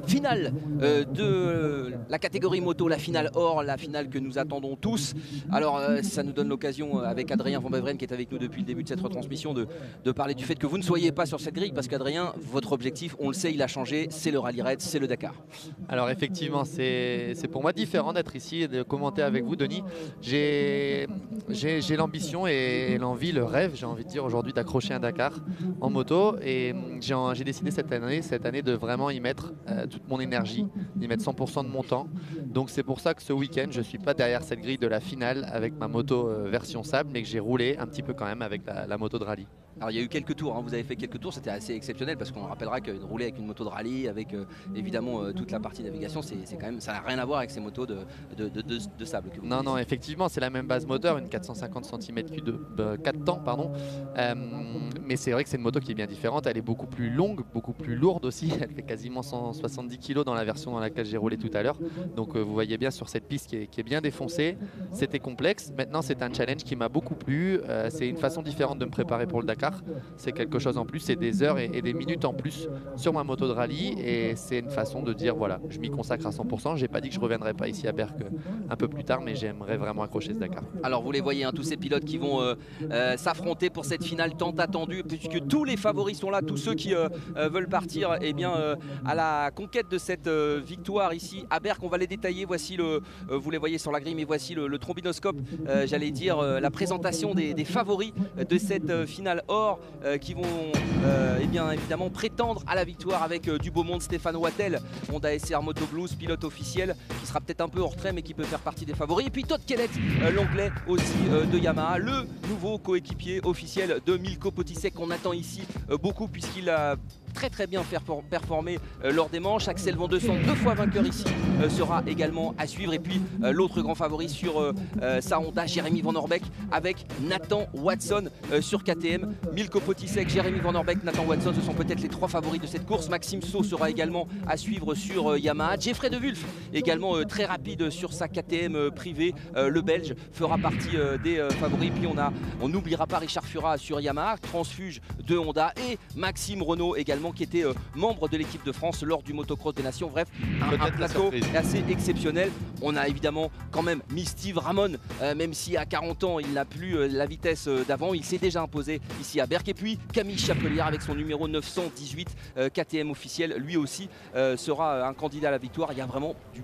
Finale de la catégorie moto, la finale or, la finale que nous attendons tous. Alors ça nous donne l'occasion avec Adrien Van Beveren qui est avec nous depuis le début de cette retransmission de parler du fait que vous ne soyez pas sur cette grille, parce qu'Adrien, votre objectif, on le sait, il a changé, c'est le Rallye Raid, c'est le Dakar. Alors effectivement, c'est pour moi différent d'être ici et de commenter avec vous, Denis. J'ai l'ambition et l'envie, le rêve, j'ai envie de dire aujourd'hui, d'accrocher un Dakar en moto, et j'ai décidé cette année de vraiment y mettre toute mon énergie, d'y mettre 100% de mon temps. Donc c'est pour ça que ce week-end, je ne suis pas derrière cette grille de la finale avec ma moto version sable, mais que j'ai roulé un petit peu quand même avec la moto de rallye. Alors il y a eu quelques tours, hein. Vous avez fait quelques tours, c'était assez exceptionnel parce qu'on rappellera que rouler avec une moto de rallye, avec évidemment toute la partie navigation, c'est quand même, ça n'a rien à voir avec ces motos de sable que vous Non, connaissez. effectivement, c'est la même base moteur, une 450 cm3 de 4 temps, pardon. Mais c'est vrai que c'est une moto qui est bien différente, elle est beaucoup plus longue, beaucoup plus lourde aussi, elle fait quasiment 170 kg dans la version dans laquelle j'ai roulé tout à l'heure. Donc vous voyez bien sur cette piste qui est bien défoncée, c'était complexe. Maintenant c'est un challenge qui m'a beaucoup plu, c'est une façon différente de me préparer pour le Dakar. C'est quelque chose en plus, c'est des heures et des minutes en plus sur ma moto de rallye, et c'est une façon de dire voilà, je m'y consacre à 100%. J'ai pas dit que je reviendrai pas ici à Berck un peu plus tard, mais j'aimerais vraiment accrocher ce Dakar. Alors vous les voyez, hein, tous ces pilotes qui vont s'affronter pour cette finale tant attendue, puisque tous les favoris sont là, tous ceux qui veulent partir à la conquête de cette victoire ici à Berck. On va les détailler, voici vous les voyez sur la grille, mais voici le trombinoscope, j'allais dire la présentation des favoris de cette finale or qui vont évidemment prétendre à la victoire avec du beau monde. Stéphane Wattel, Honda SR Moto Blues, pilote officiel, qui sera peut-être un peu en retrait mais qui peut faire partie des favoris. Et puis Todd Kellett, l'anglais aussi de Yamaha, le nouveau coéquipier officiel de Milko Potisek qu'on attend ici beaucoup, puisqu'il a très bien performé lors des manches. Axel Van de Sande, 2 fois vainqueur ici, sera également à suivre. Et puis l'autre grand favori sur sa Honda, Jérémy Van Orbeek, avec Nathan Watson sur KTM. Milko Potisek, Jérémy Van Orbeek, Nathan Watson, ce sont peut-être les 3 favoris de cette course. Maxime Saut sera également à suivre sur Yamaha. Jeffrey De Wulf, également très rapide sur sa KTM privée, le Belge, fera partie des favoris. Puis on n'oubliera pas Richard Fura sur Yamaha, transfuge de Honda, et Maxime Renault également, qui était membre de l'équipe de France lors du motocross des nations. Bref, un plateau assez exceptionnel. On a évidemment quand même mis Steve Ramon, même si à 40 ans il n'a plus la vitesse d'avant, il s'est déjà imposé ici à Berck. Et puis Camille Chapelière avec son numéro 918 KTM officiel, lui aussi sera un candidat à la victoire. Il y a vraiment du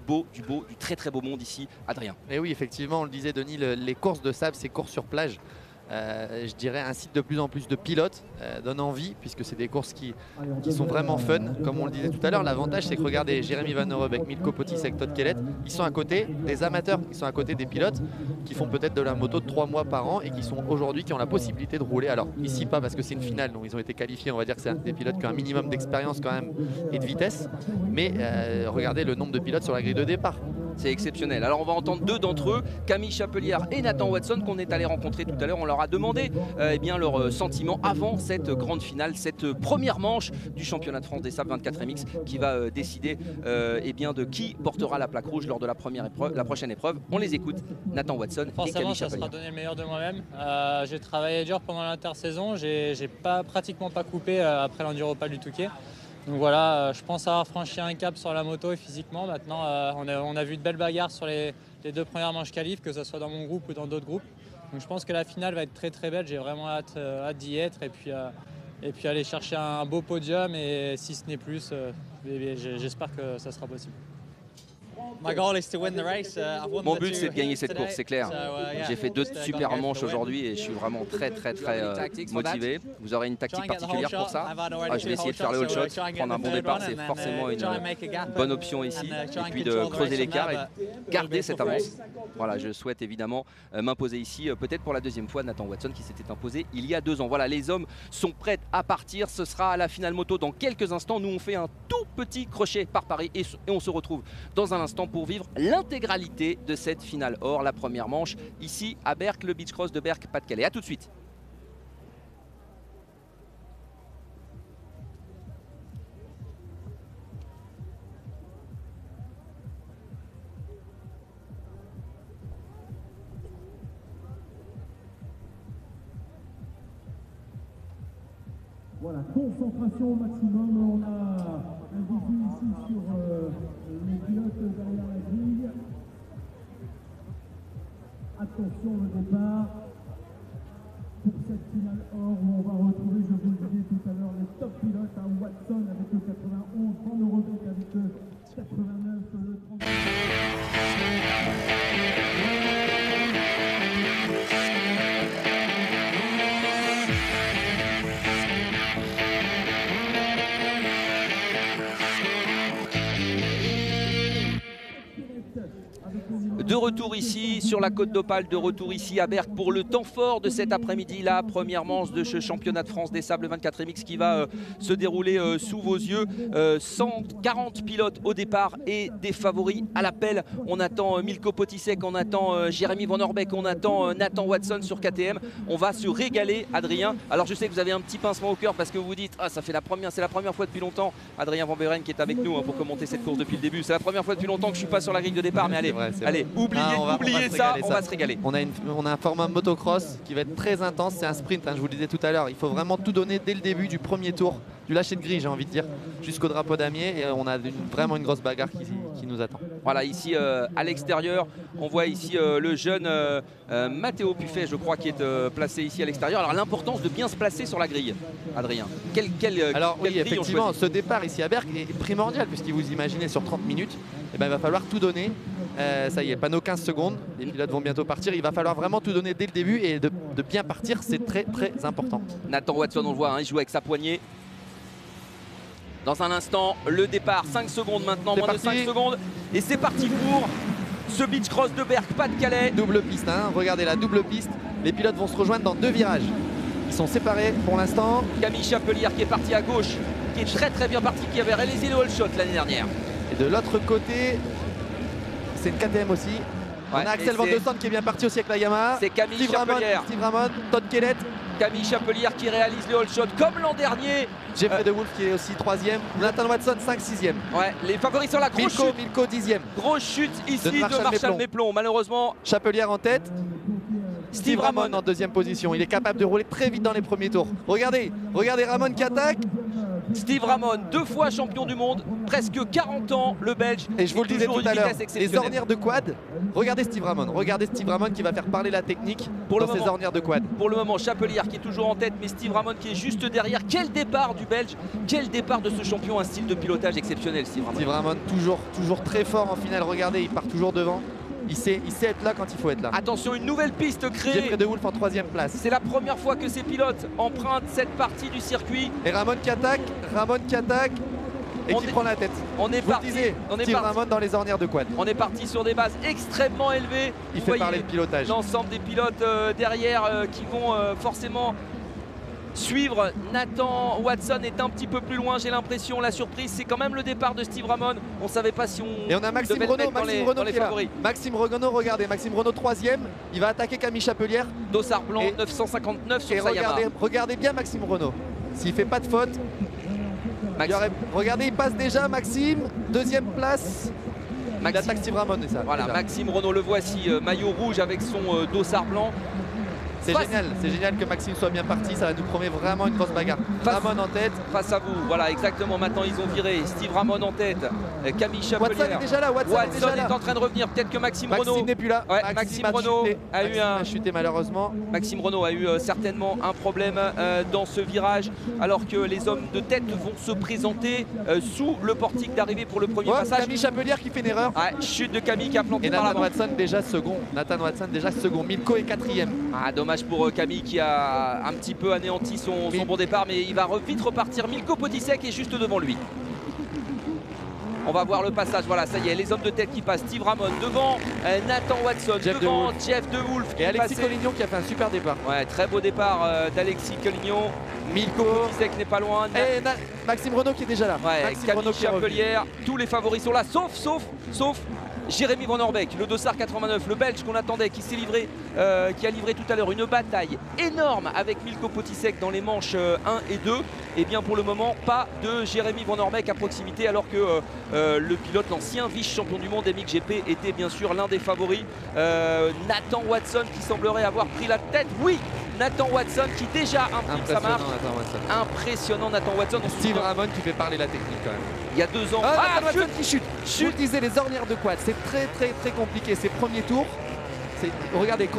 très beau monde ici, Adrien. Et oui, effectivement, on le disait Denis, les courses de sable, ces courses sur plage, je dirais incite de plus en plus de pilotes, donne envie, puisque c'est des courses qui sont vraiment fun. Comme on le disait tout à l'heure, l'avantage c'est que regardez, Jérémy Van Orbeek, Milko Potisek, Todd Kellett, ils sont à côté des amateurs, ils sont à côté des pilotes qui font peut-être de la moto de 3 mois par an et qui sont aujourd'hui, qui ont la possibilité de rouler. Alors ici pas parce que c'est une finale, donc ils ont été qualifiés, on va dire que c'est des pilotes qui ont un minimum d'expérience quand même et de vitesse, mais regardez le nombre de pilotes sur la grille de départ. C'est exceptionnel. Alors on va entendre 2 d'entre eux, Camille Chapelière et Nathan Watson, qu'on est allé rencontrer tout à l'heure. On leur a demandé leurs sentiments avant cette grande finale, cette première manche du championnat de France des sables 24 MX, qui va décider de qui portera la plaque rouge lors de la prochaine épreuve. On les écoute, Nathan Watson et Camille Chapelière. Ça sera donner le meilleur de moi-même. J'ai travaillé dur pendant l'intersaison, j'ai pratiquement pas coupé après l'Enduropal du Touquet. Donc voilà, je pense avoir franchi un cap sur la moto et physiquement. Maintenant, on a vu de belles bagarres sur les 2 premières manches qualif, que ce soit dans mon groupe ou dans d'autres groupes. Donc je pense que la finale va être très belle. J'ai vraiment hâte d'y être et puis aller chercher un beau podium, et si ce n'est plus, j'espère que ça sera possible. Mon but c'est de gagner cette course, c'est clair. J'ai fait 2 super manches aujourd'hui et je suis vraiment très motivé. Vous aurez une tactique particulière pour ça? Je vais essayer de faire le all shot, prendre un bon départ, c'est forcément une bonne option ici. Et puis de creuser l'écart et garder cette avance. Voilà, je souhaite évidemment m'imposer ici, peut-être pour la 2e fois, Nathan Watson qui s'était imposé il y a 2 ans. Voilà, les hommes sont prêts à partir. Ce sera à la finale moto dans quelques instants. Nous on fait un tout petit crochet par Paris et on se retrouve dans un instant pour vivre l'intégralité de cette finale or, la première manche ici à Berck, le Beach Cross de Berck, Pas-de-Calais. A tout de suite. Voilà, concentration au maximum. On a un visu ici sur les pilotes derrière la grille. Attention au départ pour cette finale or où on va retrouver, je vous le disais tout à l'heure, les top pilotes, hein, Watson avec le 91, Van Eurbeek avec le 89, le 30. De retour ici sur la Côte d'Opale, de retour ici à Berck pour le temps fort de cet après-midi, la première manche de ce championnat de France des sables 24 MX qui va se dérouler sous vos yeux. 140 pilotes au départ et des favoris à l'appel. On attend Milko Potisek, on attend Jérémy Van Eurbeek, on attend Nathan Watson sur KTM. On va se régaler, Adrien. Alors je sais que vous avez un petit pincement au cœur parce que vous vous dites ah, c'est la première fois depuis longtemps. Adrien Van Beveren qui est avec nous pour commenter cette course depuis le début. C'est la première fois depuis longtemps que je suis pas sur la grille de départ, mais allez, allez. Oubliez ça, on va se régaler. On a un format motocross qui va être très intense, c'est un sprint, hein, je vous le disais tout à l'heure. Il faut vraiment tout donner dès le début du premier tour, du lâcher de grille j'ai envie de dire, jusqu'au drapeau damier. Et on a vraiment une grosse bagarre qui nous attend. Voilà, ici à l'extérieur, on voit ici le jeune Matteo Puffet, je crois, qui est placé ici à l'extérieur. Alors l'importance de bien se placer sur la grille, Adrien. Alors oui, grille effectivement, ce départ ici à Berck est primordial puisque vous imaginez sur 30 minutes, eh ben, il va falloir tout donner. Ça y est, panneau 15 secondes, les pilotes vont bientôt partir. Il va falloir vraiment tout donner dès le début et de bien partir, c'est très très important. Nathan Watson, on le voit, hein, il joue avec sa poignée. Dans un instant, le départ, 5 secondes maintenant, moins de 5 secondes. Et c'est parti pour ce beach cross de Berck, Pas-de-Calais. Double piste, hein, regardez la double piste. Les pilotes vont se rejoindre dans 2 virages. Ils sont séparés pour l'instant. Camille Chapelière qui est parti à gauche, qui est très très bien parti, qui avait réalisé le all shot l'année dernière. Et de l'autre côté, c'est une KTM aussi. Ouais, on a Axel Van de Sande qui est bien parti aussi avec la Yamaha. C'est Camille Chapelière. Steve Ramon, Todd Kellett. Camille Chapelière qui réalise le all shot comme l'an dernier. Jeffrey De Wolf qui est aussi 3e. Nathan Watson 5-6e. Ouais, les favoris sont là. Milko 10e. Grosse chute ici de Marshall Méplon. Malheureusement. Chapelière en tête. Steve Ramon en 2e position. Il est capable de rouler très vite dans les premiers tours. Regardez Ramon qui attaque. Steve Ramon, 2 fois champion du monde, presque 40 ans, le Belge. Et je vous le disais tout à l'heure, les ornières de quad, regardez Steve Ramon qui va faire parler la technique dans ses ornières de quad. Pour le moment, Chapelière qui est toujours en tête, mais Steve Ramon qui est juste derrière. Quel départ du Belge, quel départ de ce champion, un style de pilotage exceptionnel, Steve Ramon. Steve Ramon toujours très fort en finale, regardez, il part toujours devant. Il sait être là quand il faut être là. Attention, une nouvelle piste créée. Jeffrey De Wolf en 3e place. C'est la première fois que ces pilotes empruntent cette partie du circuit. Et Ramon qui attaque et qui prend la tête. On est parti. Steve Ramon dans les ornières de quad. On est parti sur des bases extrêmement élevées. Il fait parler le pilotage. L'ensemble des pilotes derrière qui vont forcément suivre. Nathan Watson est un petit peu plus loin, j'ai l'impression. La surprise, c'est quand même le départ de Steve Ramon. On ne savait pas si on. Et on a Maxime Renaud qui est là. Maxime Renaud, regardez, Maxime Renaud 3e. Il va attaquer Camille Chapelière. Dossard blanc 959 sur sa Yamaha. Regardez bien Maxime Renaud. S'il fait pas de faute. Regardez, il passe déjà Maxime. 2e place. Il attaque Steve Ramon et ça. Voilà, déjà. Maxime Renaud, le voici, maillot rouge avec son dossard blanc. C'est génial que Maxime soit bien parti, ça nous promet vraiment une grosse bagarre. Ramon en tête. Face à vous, voilà exactement, maintenant ils ont viré. Steve Ramon en tête, Camille Chapelière. Watson est déjà là, Watson est en train de revenir, peut-être que Maxime Renaud. Maxime n'est plus là. Ouais, Maxime Renaud a chuté malheureusement. Maxime Renaud a eu certainement un problème dans ce virage, alors que les hommes de tête vont se présenter sous le portique d'arrivée pour le premier passage. Camille Chapelière qui fait une erreur. Chute de Camille qui a planté par Nathan Watson déjà second. Milko est 4e. Dommage pour Camille qui a un petit peu anéanti son bon départ, mais il va vite repartir. Milko Potisek est juste devant lui. On va voir le passage, voilà, ça y est, les hommes de tête qui passent. Steve Ramon devant, Nathan Watson devant, Jeff De Wolf et Alexis Collignon qui a fait un super départ. Ouais, très beau départ d'Alexis Collignon. Milko Potisek n'est pas loin. Et Maxime Renaud qui est déjà là. Ouais, Camille Chapelière, tous les favoris sont là, sauf Jérémy Van Eurbeek, le dossard 89, le Belge qu'on attendait, qui s'est livré, qui a livré tout à l'heure une bataille énorme avec Milko Potisek dans les manches 1 et 2. Et bien pour le moment, pas de Jérémy Van Eurbeek à proximité, alors que le pilote, l'ancien vice-champion du monde MXGP, était bien sûr l'un des favoris. Nathan Watson qui semblerait avoir pris la tête. Oui, Nathan Watson qui déjà imprime sa marque. Nathan Watson. Impressionnant Nathan Watson. Steve Ramon qui fait parler la technique quand même. Il y a 2 ans. Nathan Watson qui chute. Je vous le disais, les ornières de quad, c'est très compliqué. Ces premiers tours, regardez,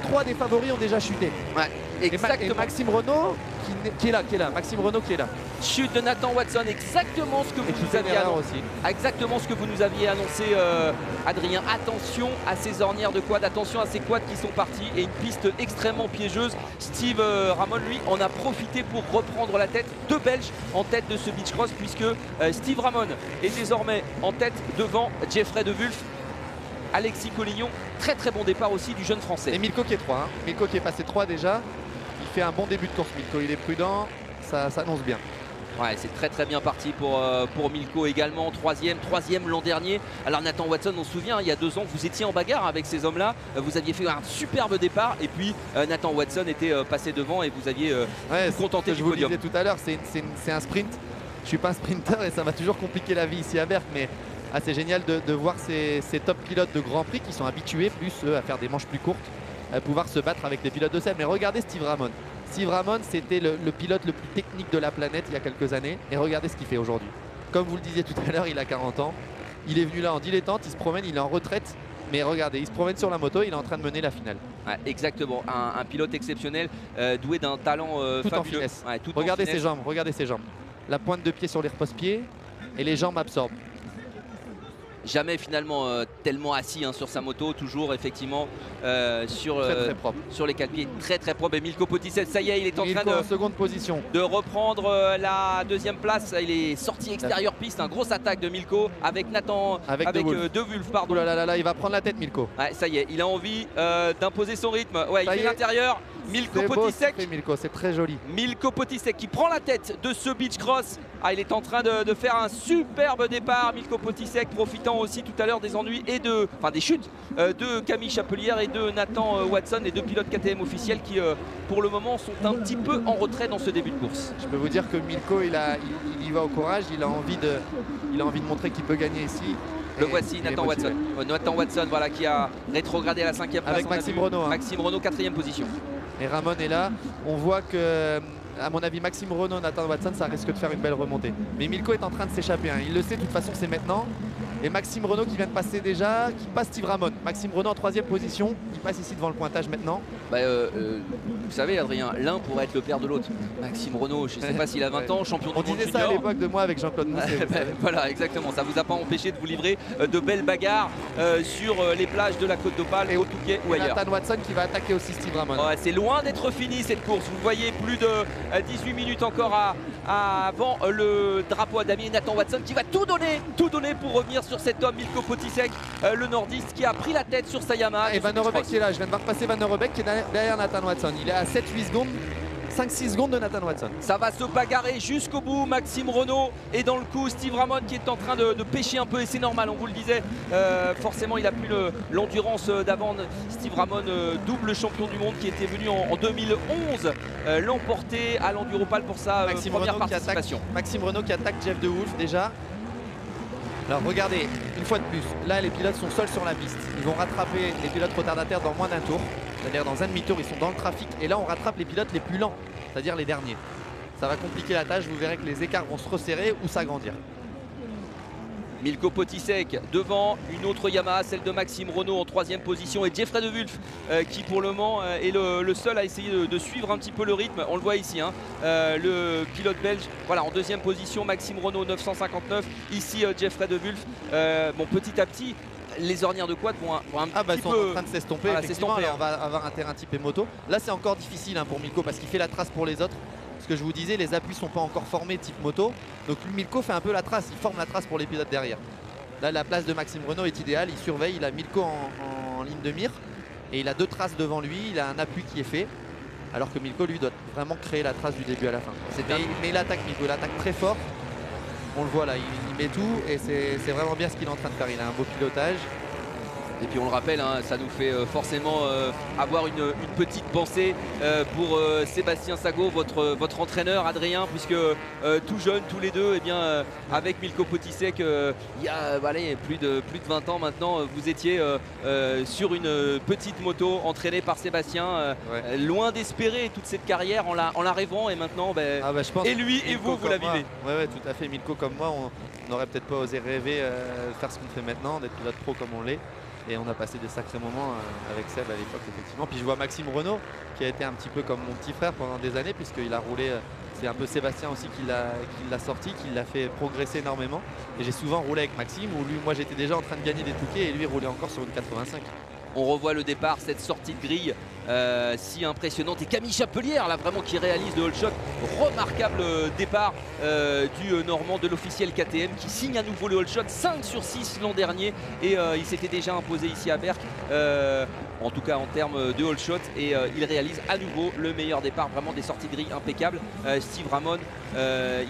3 des favoris ont déjà chuté. Ouais, exactement. Et Maxime Renaud qui est là. Maxime Renaud qui est là. Chute de Nathan Watson, exactement ce que vous nous aviez annoncé. Exactement ce que vous nous aviez annoncé, Adrien. Attention à ces ornières de quad, attention à ces quads qui sont partis et une piste extrêmement piégeuse. Steve Ramon, lui, en a profité pour reprendre la tête. 2 Belges en tête de ce beach cross puisque Steve Ramon est désormais en tête devant Jeffrey De Wulf. Alexis Collignon, très bon départ aussi du jeune français. Et Milko qui est 3, Milko qui est passé 3 déjà. Il fait un bon début de course, Milko, il est prudent, ça s'annonce bien. Ouais, c'est très bien parti pour Milko également, troisième l'an dernier. Alors Nathan Watson, on se souvient, il y a 2 ans, vous étiez en bagarre avec ces hommes-là, vous aviez fait un superbe départ et puis Nathan Watson était passé devant et vous aviez contenté du je vous podium. le disais tout à l'heure, c'est un sprint. Je suis pas un sprinter et ça m'a toujours compliqué la vie ici à Berck, mais c'est génial de voir ces top pilotes de Grand Prix qui sont habitués plus à faire des manches plus courtes, à pouvoir se battre avec des pilotes de selle. Mais regardez Steve Ramon. Steve Ramon, c'était le pilote le plus technique de la planète il y a quelques années. Et regardez ce qu'il fait aujourd'hui. Comme vous le disiez tout à l'heure, il a 40 ans. Il est venu là en dilettante, il se promène, il est en retraite. Mais regardez, il se promène sur la moto, il est en train de mener la finale. Ouais, exactement, un pilote exceptionnel, doué d'un talent tout fabuleux. En finesse. Ouais, tout regardez en finesse. ses jambes, regardez ses jambes. La pointe de pied sur les repose-pieds et les jambes absorbent. Jamais finalement tellement assis sur sa moto, toujours effectivement sur les 4 pieds, très propre. Et Milko Potisek, ça y est, il est en train en seconde position de reprendre la 2e place. Il est sorti extérieur piste, grosse attaque de Milko avec Nathan, avec De Wulf, pardon. Oh là, il va prendre la tête Milko. Ouais, ça y est, il a envie d'imposer son rythme. Ouais, il fait l'intérieur. Milko Potisek, c'est très joli. Milko Potisek qui prend la tête de ce beach cross. Il est en train de faire un superbe départ. Milko Potisek profitant aussi tout à l'heure des ennuis et des chutes de Camille Chapelière et de Nathan Watson, les 2 pilotes KTM officiels qui pour le moment sont un petit peu en retrait dans ce début de course. Je peux vous dire que Milko il y va au courage, il a envie de montrer qu'il peut gagner ici. Le voici, Nathan Watson. Nathan Watson, voilà, qui a rétrogradé à la 5e place. Avec Maxime Renaud. Maxime Renaud, 4e position. Et Ramon est là. On voit que, à mon avis, Maxime Renaud, Nathan Watson, ça risque de faire une belle remontée. Mais Milko est en train de s'échapper. Il le sait, de toute façon, c'est maintenant. Et Maxime Renaud qui vient de passer déjà, qui passe Steve Ramon. Maxime Renaud en 3e position, qui passe ici devant le pointage maintenant. Vous savez, Adrien, l'un pourrait être le père de l'autre. Maxime Renaud, je ne sais pas s'il a 20 ans, champion du monde junior. On disait ça à l'époque de moi avec Jean-Claude Mousset. Voilà, exactement. Ça ne vous a pas empêché de vous livrer de belles bagarres sur les plages de la Côte d'Opale, au Touquet ou ailleurs. Nathan Watson qui va attaquer aussi Steve Ramon. Ouais, c'est loin d'être fini cette course. Vous voyez, plus de 18 minutes encore avant le drapeau à damier. Nathan Watson qui va tout donner pour revenir sur cet homme, Milko Potisek, le nordiste qui a pris la tête sur sa Yamaha. Et Van Roobeck qui est là, je viens de voir passer Van Roobeck qui est derrière Nathan Watson. Il est à 7-8 secondes, 5-6 secondes de Nathan Watson. Ça va se bagarrer jusqu'au bout. Maxime Renaud est dans le coup. Steve Ramon qui est en train de pêcher un peu et c'est normal, on vous le disait. Forcément, il a plus l'endurance d'avant. Steve Ramon, double champion du monde qui était venu en 2011 l'emporter à l'Enduropal pour sa première participation. Maxime Renaud qui attaque Jeff De Wulf déjà. Alors regardez, une fois de plus, là les pilotes sont seuls sur la piste. Ils vont rattraper les pilotes retardataires dans moins d'un tour. C'est-à-dire dans un demi-tour, ils sont dans le trafic. Et là on rattrape les pilotes les plus lents, c'est-à-dire les derniers. Ça va compliquer la tâche, vous verrez que les écarts vont se resserrer ou s'agrandir. Milko Potisek devant une autre Yamaha, celle de Maxime Renaud en 3e position. Et Jeffrey De Wulf qui pour le moment est le seul à essayer de suivre un petit peu le rythme. On le voit ici, le pilote belge. Voilà, en 2e position, Maxime Renaud 959. Ici Jeffrey De Wulf. Bon, petit à petit, les ornières de quad vont un petit peu... sont en train de s'estomper. Voilà, on va avoir un terrain typé moto. Là c'est encore difficile pour Milko parce qu'il fait la trace pour les autres. Ce que je vous disais, les appuis sont pas encore formés type moto. Donc Milko fait un peu la trace, il forme la trace pour les pilotes derrière. Là la place de Maxime Renaud est idéale, il surveille, il a Milko en ligne de mire. Et il a 2 traces devant lui, il a un appui qui est fait. Alors que Milko lui doit vraiment créer la trace du début à la fin. Mais il attaque Milko, il attaque très fort. On le voit là, il met tout et c'est vraiment bien ce qu'il est en train de faire. Il a un beau pilotage. Et puis on le rappelle, hein, ça nous fait forcément avoir une petite pensée pour Sébastien Sago, votre entraîneur Adrien, puisque tout jeune, tous les deux, avec Milko Potisek, il y a plus de 20 ans maintenant, vous étiez sur une petite moto entraînée par Sébastien, loin d'espérer toute cette carrière en la rêvant, et maintenant, je pense et lui et vous la vivez. Ouais, tout à fait. Milko comme moi, on n'aurait peut-être pas osé rêver faire ce qu'on fait maintenant, d'être pilote pro comme on l'est. Et on a passé des sacrés moments avec Seb à l'époque, effectivement. Puis je vois Maxime Renaud, qui a été un petit peu comme mon petit frère pendant des années, puisqu'il a roulé, c'est un peu Sébastien aussi qui l'a sorti, qui l'a fait progresser énormément. Et j'ai souvent roulé avec Maxime, où moi j'étais déjà en train de gagner des touquets, et lui roulait encore sur une 85. On revoit le départ, cette sortie de grille si impressionnante, et Camille Chapelière là vraiment qui réalise le whole shot, remarquable départ du Normand de l'officiel KTM qui signe à nouveau le whole shot, 5 sur 6 l'an dernier, et il s'était déjà imposé ici à Berck, en tout cas en termes de whole shot, et il réalise à nouveau le meilleur départ, vraiment des sorties de grille impeccables. Steve Ramon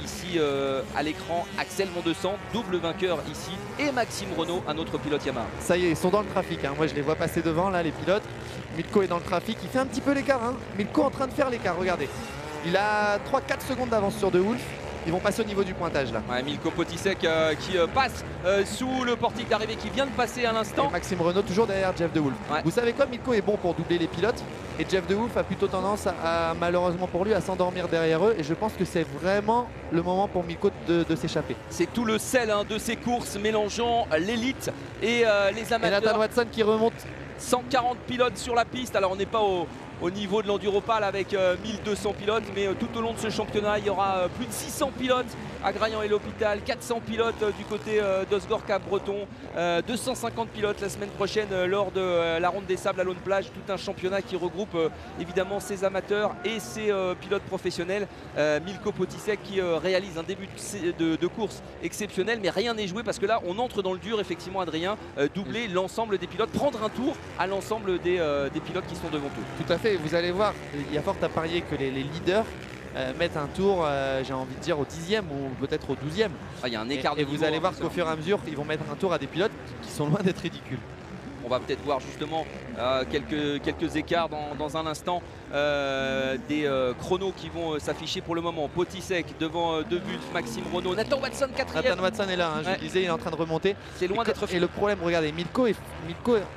ici à l'écran, Axel Mondesant, double vainqueur ici, et Maxime Renaud, un autre pilote Yamaha. Ça y est, ils sont dans le trafic, hein. Moi je les vois passer devant là, les pilotes. Milko est dans le trafic, il fait un petit peu l'écart, hein. Milko en train de faire l'écart, regardez. Il a 3-4 secondes d'avance sur De Wolf. Ils vont passer au niveau du pointage là. Milko Potisek qui passe sous le portique d'arrivée, qui vient de passer à l'instant. Maxime Renaud toujours derrière Jeff De Wolf. Vous savez quoi, Milko est bon pour doubler les pilotes, et Jeff De Wolf a plutôt tendance malheureusement pour lui, à s'endormir derrière eux, et je pense que c'est vraiment le moment pour Milko de s'échapper. C'est tout le sel de ces courses, mélangeant l'élite et les amateurs. Et Nathan Watson qui remonte. 140 pilotes sur la piste, alors on n'est pas au niveau de l'Enduropal avec 1200 pilotes, mais tout au long de ce championnat il y aura plus de 600 pilotes à Graillan et l'Hôpital, 400 pilotes du côté d'Osgore Cap-Breton, 250 pilotes la semaine prochaine lors de la Ronde des Sables à Laune-Plage, tout un championnat qui regroupe évidemment ses amateurs et ses pilotes professionnels. Milko Potisek qui réalise un début de course exceptionnel, mais rien n'est joué parce que là on entre dans le dur, effectivement Adrien, doubler l'ensemble des pilotes, prendre un tour à l'ensemble des pilotes qui sont devant eux. Tout à fait, vous allez voir, il y a fort à parier que les leaders mettent un tour, j'ai envie de dire, au 10e ou peut-être au 12e. Il y a un écart de niveau, vous allez voir qu'au fur et à mesure, ils vont mettre un tour à des pilotes qui sont loin d'être ridicules. On va peut-être voir justement quelques écarts dans un instant, des chronos qui vont s'afficher pour le moment. Potisek devant De Wolf, Maxime Renaud, Nathan Watson 4e. Nathan Watson est là, hein, je vous disais, il est en train de remonter. C'est loin d'être fini. Et le problème, regardez, Milko,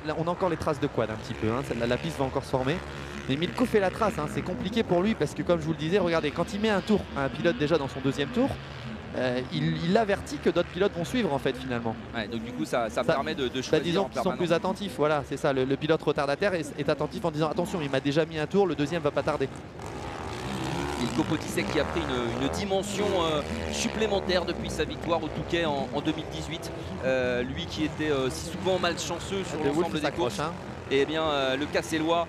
là, on a encore les traces de quad un petit peu, hein, la piste va encore se former. Mais Milko fait la trace, hein, c'est compliqué pour lui parce que comme je vous le disais, regardez, quand il met un tour à un pilote déjà dans son deuxième tour, il avertit que d'autres pilotes vont suivre en fait finalement. Donc du coup ça permet de choisir. Disons qu'ils sont plus attentifs, voilà, c'est ça, le pilote retardataire est attentif en disant attention, il m'a déjà mis un tour, le deuxième va pas tarder. Milko Potisek qui a pris une dimension supplémentaire depuis sa victoire au Touquet en 2018. Lui qui était si souvent malchanceux sur l'ensemble des courses. Et bien le Cassellois,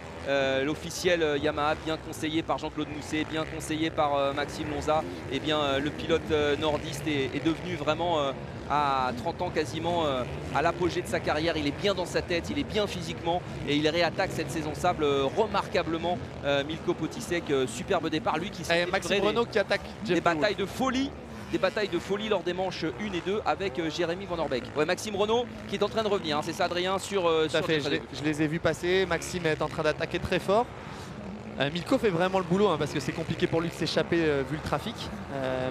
l'officiel Yamaha, bien conseillé par Jean-Claude Mousset, bien conseillé par Maxime Lonza, et bien le pilote nordiste est devenu vraiment à 30 ans quasiment à l'apogée de sa carrière. Il est bien dans sa tête, il est bien physiquement, et il réattaque cette saison sable remarquablement. Milko Potisek, superbe départ, lui qui s'est Maxime Renaud qui attaque des batailles de folie. Des batailles de folie lors des manches 1 et 2 avec Jérémy Van Orbeek. Maxime Renaud qui est en train de revenir, hein, c'est ça Adrien sur je les ai vus passer, Maxime est en train d'attaquer très fort. Milko fait vraiment le boulot, hein, parce que c'est compliqué pour lui de s'échapper vu le trafic.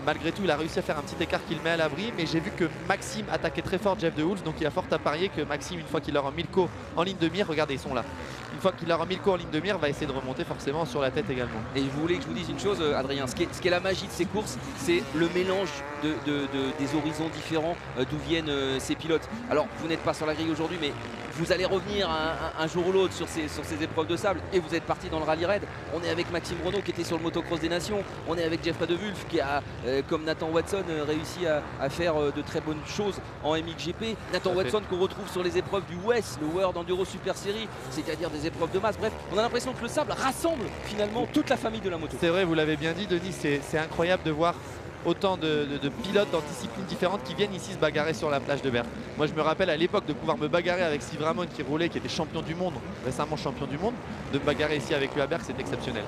Malgré tout, il a réussi à faire un petit écart qui le met à l'abri, mais j'ai vu que Maxime attaquait très fort Jeff De Wolf, donc il y a fort à parier que Maxime, une fois qu'il aura Milko en ligne de mire, regardez, ils sont là. Une fois qu'il aura Milko en ligne de mire, va essayer de remonter forcément sur la tête également. Et vous voulez que je vous dise une chose, Adrien, ce qui est la magie de ces courses, c'est le mélange des horizons différents d'où viennent ces pilotes. Alors, vous n'êtes pas sur la grille aujourd'hui, mais vous allez revenir un jour ou l'autre sur ces épreuves de sable, et vous êtes parti dans le rallye raid. On est avec Maxime Renaud qui était sur le motocross des nations, on est avec Jeffrey De Wolf qui a, comme Nathan Watson, réussi à faire de très bonnes choses en MXGP. Nathan Watson qu'on retrouve sur les épreuves du WES, le World Enduro Super Series, c'est-à-dire des épreuves de masse. Bref, on a l'impression que le sable rassemble finalement toute la famille de la moto. C'est vrai, vous l'avez bien dit Denis, c'est incroyable de voir autant de pilotes dans disciplines différentes qui viennent ici se bagarrer sur la plage de Berck. Moi je me rappelle à l'époque de pouvoir me bagarrer avec Steve Ramon qui roulait, qui était champion du monde, récemment champion du monde, de me bagarrer ici avec lui à Berck, c'est exceptionnel.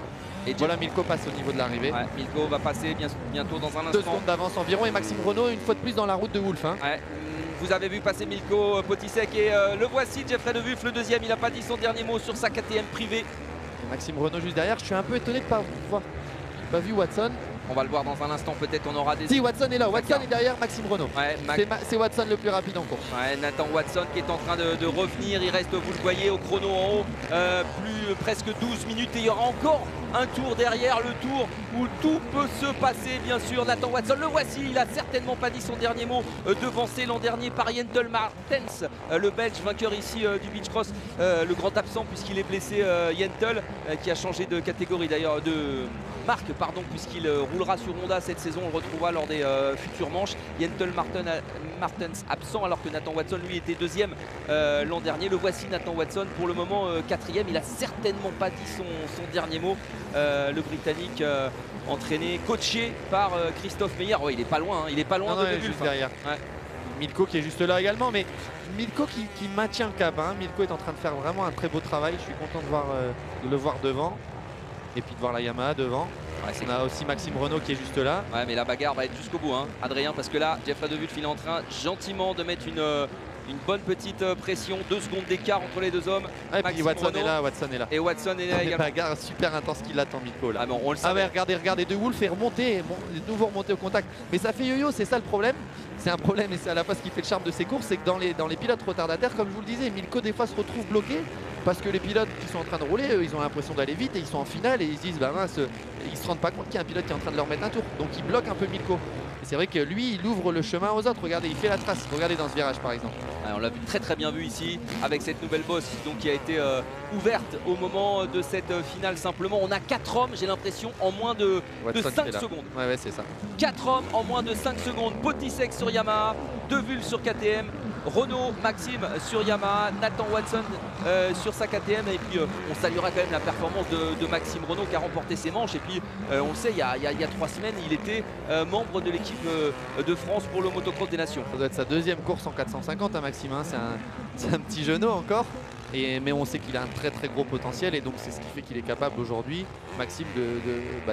Et voilà, Milko passe au niveau de l'arrivée. Milko va passer bientôt dans un instant. 2 secondes d'avance environ, et Maxime Renaud une fois de plus dans la route de Wolf. Hein. Vous avez vu passer Milko Potisek et le voici, Jeffrey De Wulf, le deuxième. Il n'a pas dit son dernier mot sur sa KTM privée. Et Maxime Renaud juste derrière. Je suis un peu étonné de ne pas voir. J'ai pas vu Watson. On va le voir dans un instant, peut-être on aura des... Si, Watson est là. Watson est derrière Maxime Renaud. Ouais, C'est Watson le plus rapide en course. Ouais, Nathan Watson qui est en train de revenir. Il reste, vous le voyez, au chrono en haut, presque 12 minutes. Et il y aura encore un tour derrière, le tour où tout peut se passer, bien sûr. Nathan Watson, le voici. Il a certainement pas dit son dernier mot. Devancé l'an dernier par Jentel Martens, le Belge vainqueur ici du Beach Cross. Le grand absent puisqu'il est blessé, Jentel, qui a changé de catégorie d'ailleurs, de marque, pardon, puisqu'il roulera sur Honda cette saison. On le retrouvera lors des futures manches. Jentel Martens absent, alors que Nathan Watson lui était deuxième l'an dernier. Le voici, Nathan Watson, pour le moment quatrième. Il a certainement pas dit son dernier mot. Le Britannique entraîné, coaché par Christophe Meyer. Oh, il est pas loin, hein. Il est pas loin de Wulf, juste derrière. Ouais. Milko qui est juste là également, mais Milko qui maintient le cap, hein. Milko est en train de faire vraiment un très beau travail. Je suis content de le voir devant. Et puis de voir la Yamaha devant. Ouais, on a aussi Maxime Renaud qui est juste là. Ouais, mais la bagarre va être jusqu'au bout, hein, Adrien, parce que là, Jeffrey De Wulf, il est en train gentiment de mettre une bonne petite pression. 2 secondes d'écart entre les deux hommes. Ouais, et puis Watson est là, Et Watson est là également. Bagarre super intense qui l'attend, Milko là. Ah, bon, on le savait. Ouais, regardez, De Wulf est remonté, de nouveau remonté au contact. Mais ça fait yo-yo, c'est ça le problème. C'est un problème et c'est à la fois ce qui fait le charme de ces courses, c'est que dans les pilotes retardataires, comme je vous le disais, Milko des fois se retrouve bloqué. Parce que les pilotes qui sont en train de rouler, eux, ils ont l'impression d'aller vite et ils sont en finale et ils se disent bah mince, ils se rendent pas compte qu'il y a un pilote qui est en train de leur mettre un tour. Donc ils bloquent un peu Milko. Et c'est vrai que lui, il ouvre le chemin aux autres. Regardez, il fait la trace. Regardez dans ce virage par exemple. Ouais, on l'a vu très bien vu ici avec cette nouvelle bosse donc, qui a été ouverte au moment de cette finale. Simplement, on a 4 hommes, j'ai l'impression, en moins de 5 secondes. Ouais, c'est ça. 4 hommes en moins de 5 secondes. Potisek sur Yamaha, De Wulf sur KTM, Renaud, Maxime sur Yamaha, Nathan Watson sur sa KTM. Et puis on saluera quand même la performance de Maxime Renaud qui a remporté ses manches. Et puis on le sait, il y a 3 semaines, il était membre de l'équipe de France pour le motocross des nations. Ça doit être sa deuxième course en 450 à Maxime, hein. C'est un petit genou encore. Mais on sait qu'il a un très gros potentiel et donc c'est ce qui fait qu'il est capable aujourd'hui, Maxime,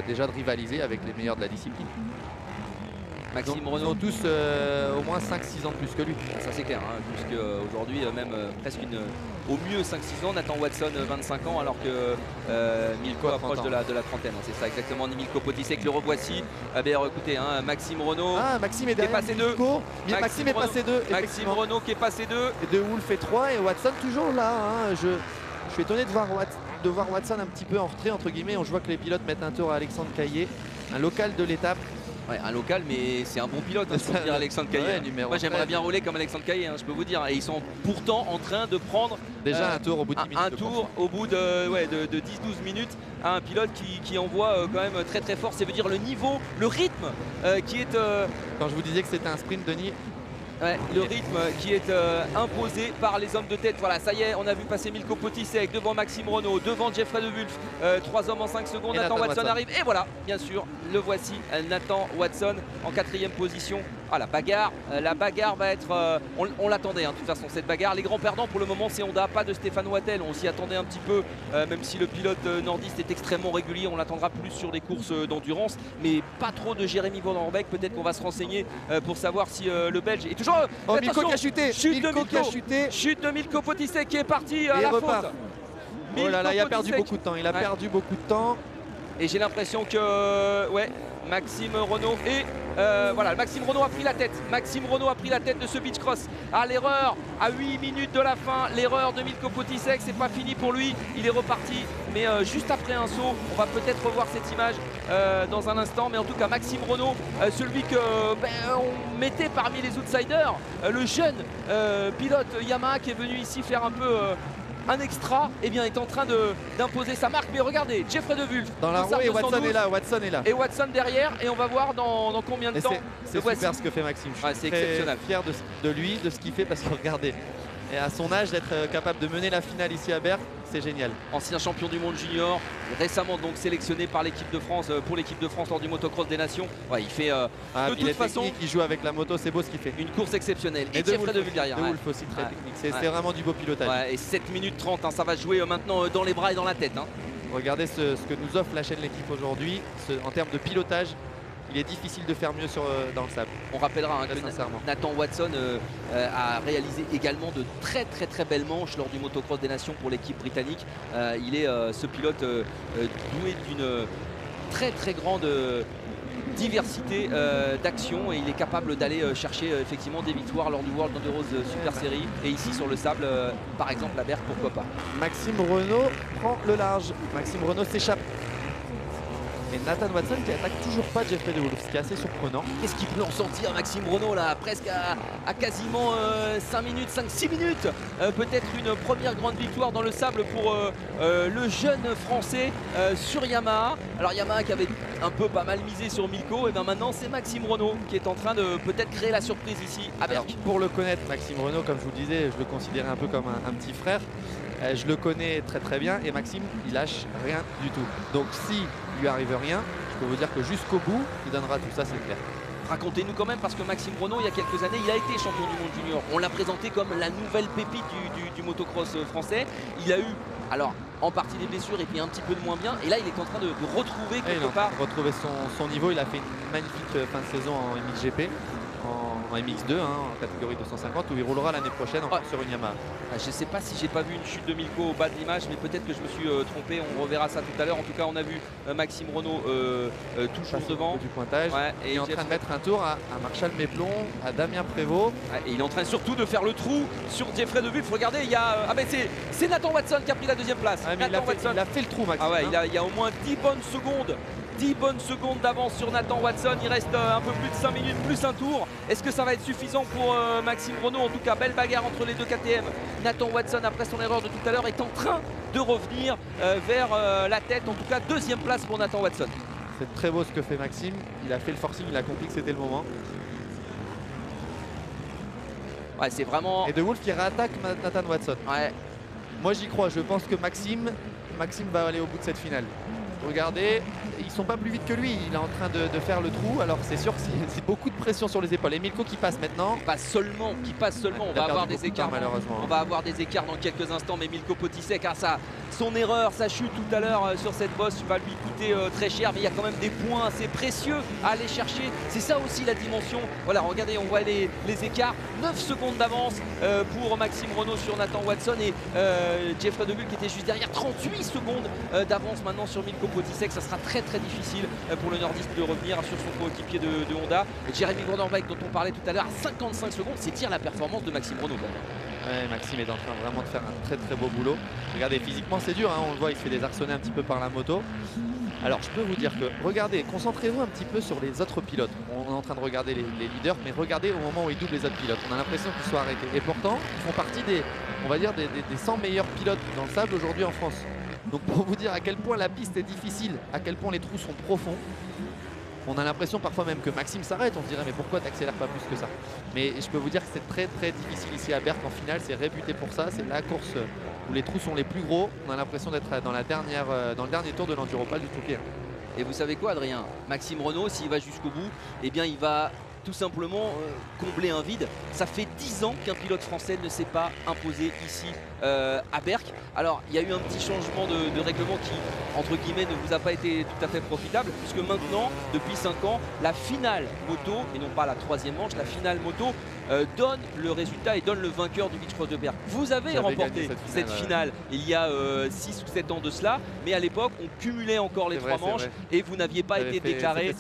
déjà de rivaliser avec les meilleurs de la discipline. Maxime Renaud, tous au moins 5-6 ans de plus que lui. Ça c'est clair, hein, puisque aujourd'hui même presque au mieux 5-6 ans, Nathan Watson 25 ans, alors que Milko approche de la trentaine. Hein, c'est ça exactement, Milko Potisek, le revoici. Écoutez, hein, Maxime Renaud. Ah, Maxime est derrière passé 2. Maxime est passé 2. Maxime Renaud qui est passé 2. Et De Wulf fait 3 et Watson toujours là. Hein. Je suis étonné de voir Watson un petit peu en retrait entre guillemets. On voit que les pilotes mettent un tour à Alexandre Caillé, un local de l'étape. Ouais, un local, mais c'est un bon pilote, hein, pour dire Alexandre Caillé. Ouais, moi j'aimerais bien rouler comme Alexandre Caillé, hein, je peux vous dire. Et ils sont pourtant en train de prendre déjà un tour au bout de 10 minutes. Un tour au bout de 10-12 minutes à un pilote qui envoie quand même très fort. Ça veut dire le niveau, le rythme qui est... Quand je vous disais que c'était un sprint, Denis. Ouais, le rythme qui est imposé par les hommes de tête. Voilà, ça y est, on a vu passer Milko Potisek devant Maxime Renaud, devant Jeffrey De Wulf. 3 hommes en 5 secondes. Nathan Watson arrive. Et voilà, bien sûr, le voici, Nathan Watson en 4e position. Ah, la bagarre va être... on l'attendait, hein, de toute façon, cette bagarre. Les grands perdants pour le moment, c'est Honda, pas de Stéphane Wattel. On s'y attendait un petit peu, même si le pilote nordiste est extrêmement régulier. On l'attendra plus sur les courses d'endurance, mais pas trop de Jérémy Van Orbeek. Peut-être qu'on va se renseigner pour savoir si le Belge est toujours... Oh, Milko qui a chuté. Chute de Milko Potisek qui est parti à la faute. Oh là là, il a perdu beaucoup de temps. Il a perdu beaucoup de temps. Et j'ai l'impression que... ouais, Maxime Renaud et voilà, Maxime Renaud a pris la tête. Maxime Renaud a pris la tête de ce beach cross. À l'erreur, à 8 minutes de la fin, l'erreur de Milko Potisek, c'est pas fini pour lui. Il est reparti, mais juste après un saut, on va peut-être revoir cette image dans un instant. Mais en tout cas, Maxime Renaud, celui que on mettait parmi les outsiders, le jeune pilote Yamaha qui est venu ici faire un peu un extra, eh bien, est en train d'imposer sa marque. Mais regardez, Jeffrey De Wulf dans la roue et Watson est là, Et Watson derrière, et on va voir dans combien de temps. C'est super ce que fait Maxime. Je suis très fier de lui, de ce qu'il fait, parce que regardez, et à son âge, d'être capable de mener la finale ici à Berck, c'est génial. Ancien champion du monde junior, récemment donc sélectionné par l'équipe de France, pour l'équipe de France lors du motocross des nations. Ouais, il fait de toute façon, il joue avec la moto, c'est beau ce qu'il fait. Une course exceptionnelle. Et Jeffrey De Wulf derrière. De Wulf aussi très technique. C'est vraiment du beau pilotage. Ouais, et 7 minutes 30, hein, ça va jouer maintenant dans les bras et dans la tête. Hein. Regardez ce que nous offre la chaîne L'équipe aujourd'hui, en termes de pilotage. il est difficile de faire mieux dans le sable. On rappellera Très que sincèrement. Nathan Watson a réalisé également de très belles manches lors du motocross des nations pour l'équipe britannique. Il est ce pilote doué d'une très grande diversité d'action et il est capable d'aller chercher effectivement des victoires lors du World Enduros Super Series et ici sur le sable par exemple à Berck, pourquoi pas. Maxime Renault prend le large. Maxime Renault s'échappe. Et Nathan Watson qui attaque toujours pas Jeffrey De Wolf, ce qui est assez surprenant. Qu'est-ce qu'il peut en sortir Maxime Renault là, presque à quasiment 5 minutes, 5-6 minutes. Peut-être une première grande victoire dans le sable pour le jeune français sur Yamaha. Alors Yamaha qui avait un peu pas mal misé sur Milko, et bien maintenant c'est Maxime Renault qui est en train de peut-être créer la surprise ici à Berck. Alors, pour le connaître, Maxime Renault, comme je vous le disais, je le considérais un peu comme un petit frère. Je le connais très bien et Maxime il lâche rien du tout. Donc si il lui arrive rien, je peux vous dire que jusqu'au bout il donnera tout ça, c'est clair. Racontez-nous quand même, parce que Maxime Renault il y a quelques années il a été champion du monde junior. On l'a présenté comme la nouvelle pépite du motocross français. Il a eu alors en partie des blessures et puis un petit peu de moins bien, et là il est en train de retrouver quelque part. Retrouver son niveau. Il a fait une magnifique fin de saison en MXGP, en MX2 en catégorie 250 où il roulera l'année prochaine encore sur une Yamaha. Je ne sais pas si j'ai pas vu une chute de Milko au bas de l'image, mais peut-être que je me suis trompé, on reverra ça tout à l'heure. En tout cas on a vu Maxime Renault toujours devant Du pointage, et il est en train de mettre un tour à Marshall Méplon, à Damien Prévost. Et il est en train surtout de faire le trou sur Jeffrey De Wolf. Regardez, il y a c'est Nathan Watson qui a pris la deuxième place. Il a fait le trou, Maxime. Il y a au moins 10 bonnes secondes. 10 bonnes secondes d'avance sur Nathan Watson. Il reste un peu plus de 5 minutes plus un tour. Est-ce que ça va être suffisant pour Maxime Renault? En tout cas, belle bagarre entre les deux KTM. Nathan Watson, après son erreur de tout à l'heure, est en train de revenir vers la tête. En tout cas, deuxième place pour Nathan Watson. C'est très beau ce que fait Maxime. Il a fait le forcing, il a compris que c'était le moment. Ouais, c'est vraiment... Et De Wolf qui réattaque Nathan Watson. Ouais. Moi j'y crois, je pense que Maxime va aller au bout de cette finale. Regardez, ils sont pas plus vite que lui, il est en train de faire le trou, alors c'est sûr que c'est beaucoup de pression sur les épaules. Et Milko qui passe maintenant. Qui passe seulement, on va avoir des écarts malheureusement. On va avoir des écarts dans quelques instants, mais Milko Potisek, son erreur, sa chute tout à l'heure sur cette bosse va lui coûter très cher, mais il y a quand même des points assez précieux à aller chercher. C'est ça aussi la dimension. Voilà, regardez, on voit les écarts. 9 secondes d'avance pour Maxime Renault sur Nathan Watson et Jeffrey De Wolf qui était juste derrière. 38 secondes d'avance maintenant sur Milko Potisek. Ça sera très difficile pour le nordiste de revenir sur son coéquipier de Honda. Jeremy Vanderweyck dont on parlait tout à l'heure à 55 secondes, c'est dire la performance de Maxime Renault. Ouais, Maxime est en train vraiment de faire un très beau boulot. Regardez, physiquement c'est dur, on le voit, il se fait désarçonner un petit peu par la moto. Alors je peux vous dire que, regardez, concentrez-vous un petit peu sur les autres pilotes. On est en train de regarder les leaders, mais regardez au moment où ils doublent les autres pilotes. On a l'impression qu'ils sont arrêtés. Et pourtant, ils font partie des 100 meilleurs pilotes dans le sable aujourd'hui en France. Donc pour vous dire à quel point la piste est difficile, à quel point les trous sont profonds. On a l'impression parfois même que Maxime s'arrête, on se dirait mais pourquoi t'accélères pas plus que ça? Mais je peux vous dire que c'est très difficile ici à Berck en finale, c'est réputé pour ça, c'est la course où les trous sont les plus gros. On a l'impression d'être dans le dernier tour de l'Enduropal du Touquet. Et vous savez quoi, Adrien? Maxime Renault, s'il va jusqu'au bout, eh bien il va tout simplement combler un vide. Ça fait 10 ans qu'un pilote français ne s'est pas imposé ici à Berck. Alors il y a eu un petit changement de règlement qui, entre guillemets, ne vous a pas été tout à fait profitable, puisque maintenant, depuis 5 ans, la finale moto, et non pas la troisième manche, la finale moto donne le résultat et donne le vainqueur du Beach Cross de Berck. Vous avez remporté cette finale il y a 6 ou 7 ans de cela, mais à l'époque on cumulait encore les 3 manches et vous n'aviez pas été déclaré.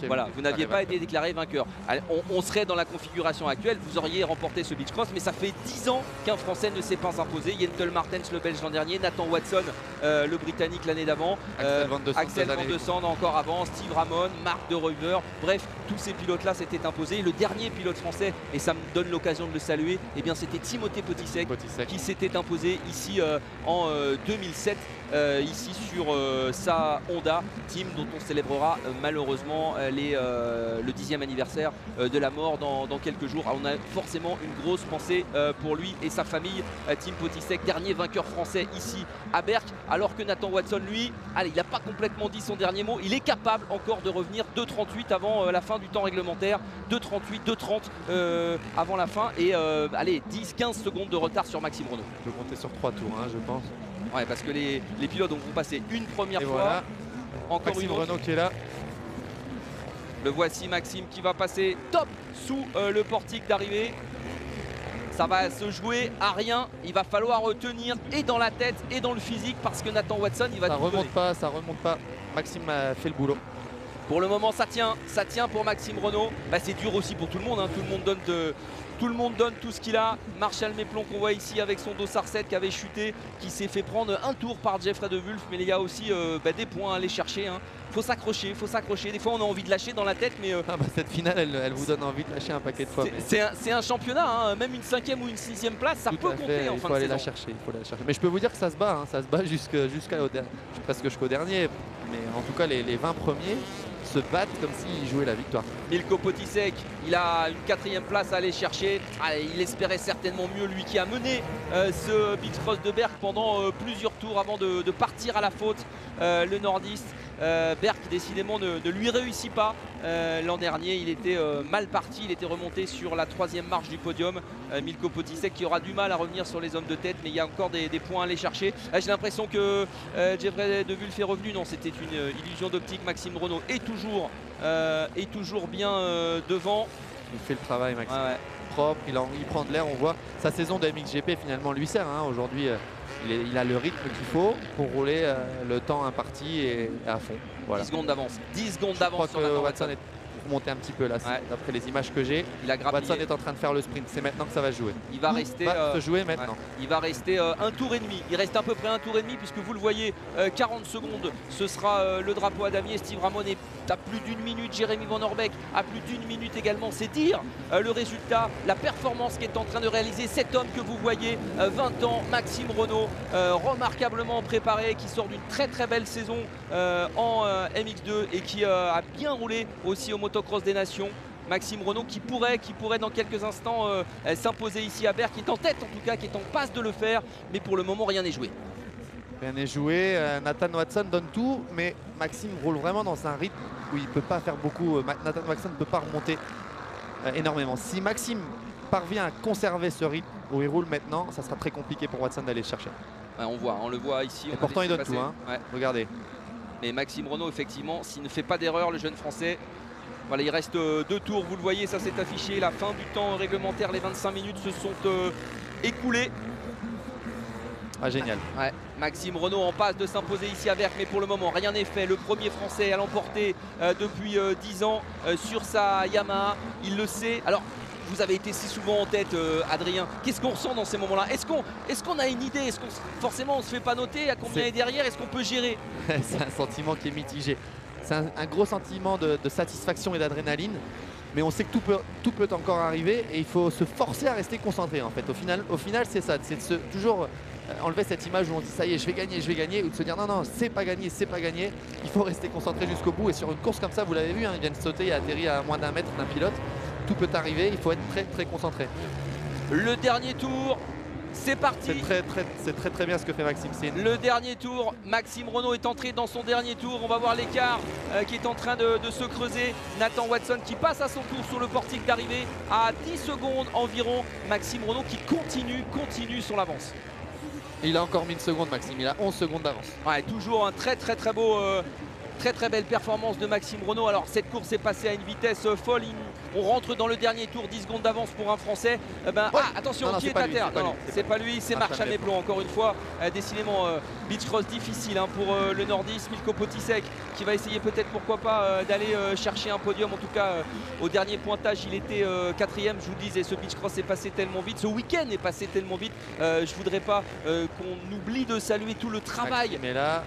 Voilà, vous n'aviez pas été déclaré vainqueur. On serait dans la configuration actuelle, vous auriez remporté ce Beach Cross, mais ça fait 10 ans qu'un Français ne s'est pas imposé. Jentel Martens le Belge l'an dernier, Nathan Watson le Britannique l'année d'avant, Axel Van de Sande encore avant, Steve Ramon, Marc de Reuver, bref, tous ces pilotes là s'étaient imposés. Le dernier pilote français, et ça me donne l'occasion de le saluer, eh bien c'était Timothée Potisek qui s'était imposé ici en 2007 ici sur sa Honda team dont on célébrera malheureusement le 10e anniversaire de la mort dans quelques jours. Alors on a forcément une grosse pensée pour lui et sa famille. Tim Potisek, dernier vainqueur français ici à Berck, alors que Nathan Watson, lui, allez, il n'a pas complètement dit son dernier mot. Il est capable encore de revenir 2,38 avant la fin du temps réglementaire, 2,38, 2,30 avant la fin, et allez, 10-15 secondes de retard sur Maxime Renault. Je peux compter sur 3 tours, je pense. Ouais, parce que les pilotes vont passer une première fois, voilà. encore Maxime une autre. Renault qui est là. Le voici Maxime qui va passer top sous le portique d'arrivée. Ça va se jouer à rien. Il va falloir tenir et dans la tête et dans le physique parce que Nathan Watson, il va Ça tout donner. remonte pas, ça remonte pas. Maxime a fait le boulot. Pour le moment, ça tient pour Maxime Renaud. Bah, c'est dur aussi pour tout le monde, hein. Tout le monde donne tout ce qu'il a. Marshall Méplon qu'on voit ici avec son dossard 7 qui avait chuté, qui s'est fait prendre un tour par Jeffrey De Wulf. Mais il y a aussi des points à aller chercher, hein. Faut s'accrocher. Des fois, on a envie de lâcher dans la tête, mais Cette finale, elle vous donne envie de lâcher un paquet de fois. c'est un championnat, hein. Même une 5e ou une 6e place, ça peut compter en il fin faut de aller saison. la chercher, il faut la chercher. Mais je peux vous dire que ça se bat, hein. Ça se bat presque jusqu'au dernier. Mais en tout cas, les 20 premiers se battent comme s'ils jouaient la victoire. Milko Potisek, il a une 4e place à aller chercher. Il espérait certainement mieux, lui qui a mené ce Beach Cross de Berck pendant plusieurs tours avant de partir à la faute, le nordiste. Berck décidément ne lui réussit pas. L'an dernier, il était mal parti, il était remonté sur la 3e marche du podium. Milko Potisek qui aura du mal à revenir sur les hommes de tête, mais il y a encore des points à aller chercher. J'ai l'impression que Jeffrey De Wulf est revenu. Non, c'était une illusion d'optique. Maxime Renaud est toujours bien devant. Il fait le travail, Maxime. Ouais. Propre, il prend de l'air, on voit. Sa saison de MXGP finalement lui sert, hein. Aujourd'hui, il a le rythme qu'il faut pour rouler le temps imparti et à fond. Voilà. 10 secondes d'avance. 10 secondes Je crois d'avance sur que Nathan Watson Watson. est remonté un petit peu là, Ouais. d'après les images que j'ai. Il a grappillé. Watson est en train de faire le sprint, c'est maintenant que ça va se jouer. Il va rester, se jouer maintenant. il va rester un tour et demi. Il reste à peu près un tour et demi puisque vous le voyez, 40 secondes, ce sera le drapeau à damier. Steve Ramon est à plus d'une minute, Jérémy Van Orbeek à plus d'une minute également. C'est dire le résultat, la performance qu'est en train de réaliser cet homme que vous voyez, 20 ans, Maxime Renaud, remarquablement préparé, qui sort d'une très très belle saison en MX2 et qui a bien roulé aussi au Motocross des Nations. Maxime Renaud qui pourrait dans quelques instants s'imposer ici à Berck, qui est en tête en tout cas, qui est en passe de le faire, mais pour le moment rien n'est joué. Rien n'est joué, Nathan Watson donne tout, mais Maxime roule vraiment dans un rythme où il ne peut pas faire beaucoup. Nathan Watson ne peut pas remonter énormément. Si Maxime parvient à conserver ce rythme où il roule maintenant, ça sera très compliqué pour Watson d'aller le chercher. Ouais, on le voit ici. Et pourtant il donne tout, hein. Ouais. Regardez. Mais Maxime Renaud, effectivement, s'il ne fait pas d'erreur, le jeune français, voilà, il reste 2 tours, vous le voyez, ça s'est affiché. La fin du temps réglementaire, les 25 minutes se sont écoulées. Ah, génial. Ouais. Maxime Renaud en passe de s'imposer ici à Berck, mais pour le moment rien n'est fait. Le premier français à l'emporter depuis 10 ans sur sa Yamaha, il le sait. Alors vous avez été si souvent en tête, Adrien, qu'est-ce qu'on ressent dans ces moments-là? Est-ce qu'on a une idée? Est-ce qu'on forcément on se fait pas noter à combien est derrière? Est-ce qu'on peut gérer? C'est un sentiment qui est mitigé. C'est un gros sentiment de satisfaction et d'adrénaline, mais on sait que tout peut encore arriver et il faut se forcer à rester concentré en fait. Au final c'est ça, c'est de toujours enlever cette image où on dit ça y est, je vais gagner, ou de se dire non, c'est pas gagné. Il faut rester concentré jusqu'au bout, et sur une course comme ça, vous l'avez vu, hein, il vient de sauter et atterri à moins d'1 mètre d'un pilote. Tout peut arriver, il faut être très très concentré. Le dernier tour, c'est parti. C'est très bien ce que fait Maxime. Le dernier tour, Maxime Renaud est entré dans son dernier tour. On va voir l'écart qui est en train de se creuser. Nathan Watson qui passe à son tour sur le portique d'arrivée à 10 secondes environ. Maxime Renaud qui continue son avance. Il a encore 1000 secondes, Maxime, il a 11 secondes d'avance. Ouais, toujours un très beau, très belle performance de Maxime Renaud. Alors cette course est passée à une vitesse folle. On rentre dans le dernier tour, 10 secondes d'avance pour un Français. Attention, qui est à terre? Non, c'est pas lui, c'est Marshall Méplon encore une fois. Décidément, beach cross difficile pour le nordiste. Milko Potisek qui va essayer peut-être, pourquoi pas, d'aller chercher un podium. En tout cas, au dernier pointage, il était 4e. Je vous le disais, ce beach cross est passé tellement vite. Ce week-end est passé tellement vite. Je voudrais pas qu'on oublie de saluer tout le travail.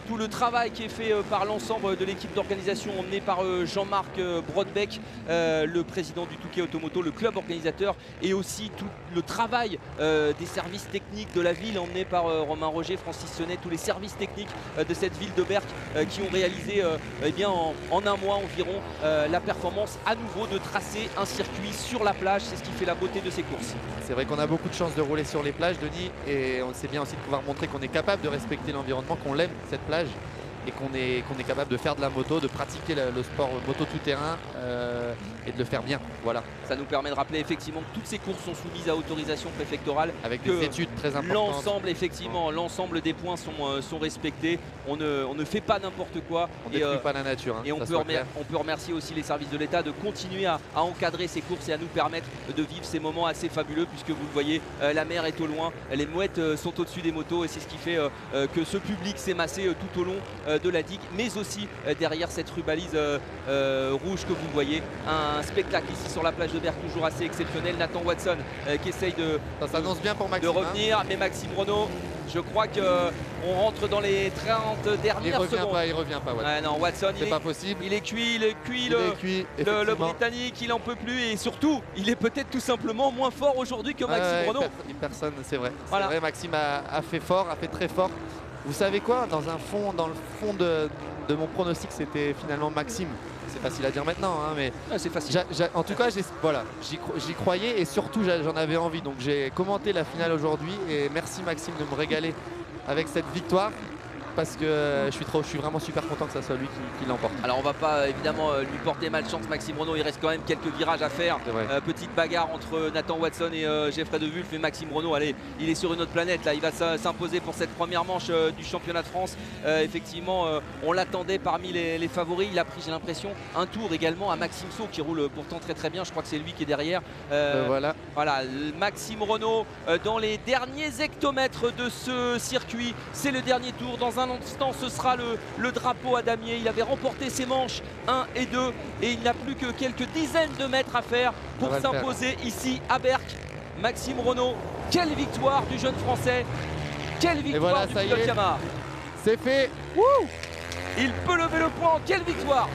Tout le travail qui est fait par l'ensemble de l'équipe d'organisation emmenée par Jean-Marc Brodbeck, le président du Touquet Automoto, le club organisateur, et aussi tout le travail des services techniques de la ville emmené par Romain Roger, Francis Sonnet, tous les services techniques de cette ville de Berck qui ont réalisé en un mois environ la performance à nouveau de tracer un circuit sur la plage. C'est ce qui fait la beauté de ces courses. C'est vrai qu'on a beaucoup de chance de rouler sur les plages, Denis, et on sait bien aussi de pouvoir montrer qu'on est capable de respecter l'environnement, qu'on l'aime cette plage. et qu'on est capable de faire de la moto, de pratiquer le sport moto tout-terrain et de le faire bien. Voilà. Ça nous permet de rappeler effectivement que toutes ces courses sont soumises à autorisation préfectorale. Avec des études très importantes. L'ensemble, effectivement, l'ensemble des points sont respectés. On ne fait pas n'importe quoi. On ne détruit pas la nature. Hein, et on peut remercier aussi les services de l'État de continuer à encadrer ces courses et à nous permettre de vivre ces moments assez fabuleux, puisque vous le voyez, la mer est au loin, les mouettes sont au-dessus des motos, et c'est ce qui fait que ce public s'est massé tout au long de la digue, mais aussi derrière cette rubalise rouge que vous voyez. Un spectacle ici sur la plage de Berck toujours assez exceptionnel. Nathan Watson qui essaye ça s'annonce bien pour Maxime, de revenir, hein. Mais Maxime Renault, je crois qu'on rentre dans les 30 dernières secondes. Il revient pas, Watson. Ouais, non, Watson, c'est pas possible. Il est cuit, le Britannique, il en peut plus, et surtout, il est peut-être tout simplement moins fort aujourd'hui que Maxime Renault. Personne, c'est vrai. Voilà. C'est vrai, Maxime a fait fort, a fait très fort. Vous savez quoi, dans le fond de mon pronostic, c'était finalement Maxime. C'est facile à dire maintenant, hein, mais c'est facile. En tout cas, voilà, j'y croyais et surtout j'en avais envie. Donc j'ai commenté la finale aujourd'hui et merci Maxime de me régaler avec cette victoire. Parce que je suis vraiment super content que ça soit lui qui l'emporte. Alors on va pas évidemment lui porter malchance Maxime Renault, il reste quand même quelques virages à faire. Petite bagarre entre Nathan Watson et Geoffrey De Wulf, et Maxime Renault, allez, il est sur une autre planète là, il va s'imposer pour cette première manche du championnat de France. Effectivement, on l'attendait parmi les favoris, il a pris, j'ai l'impression, un tour également à Maxime Saut qui roule pourtant très très bien, je crois que c'est lui qui est derrière. Voilà, Maxime Renault dans les derniers hectomètres de ce circuit, c'est le dernier tour. Dans un instant, ce sera le drapeau à damier. Il avait remporté ses manches 1 et 2 et il n'a plus que quelques dizaines de mètres à faire pour s'imposer ici à Berck. Maxime Renault, quelle victoire du jeune français, quelle victoire du pilote Yamaha. C'est fait. Wouh, il peut lever le poing, quelle victoire.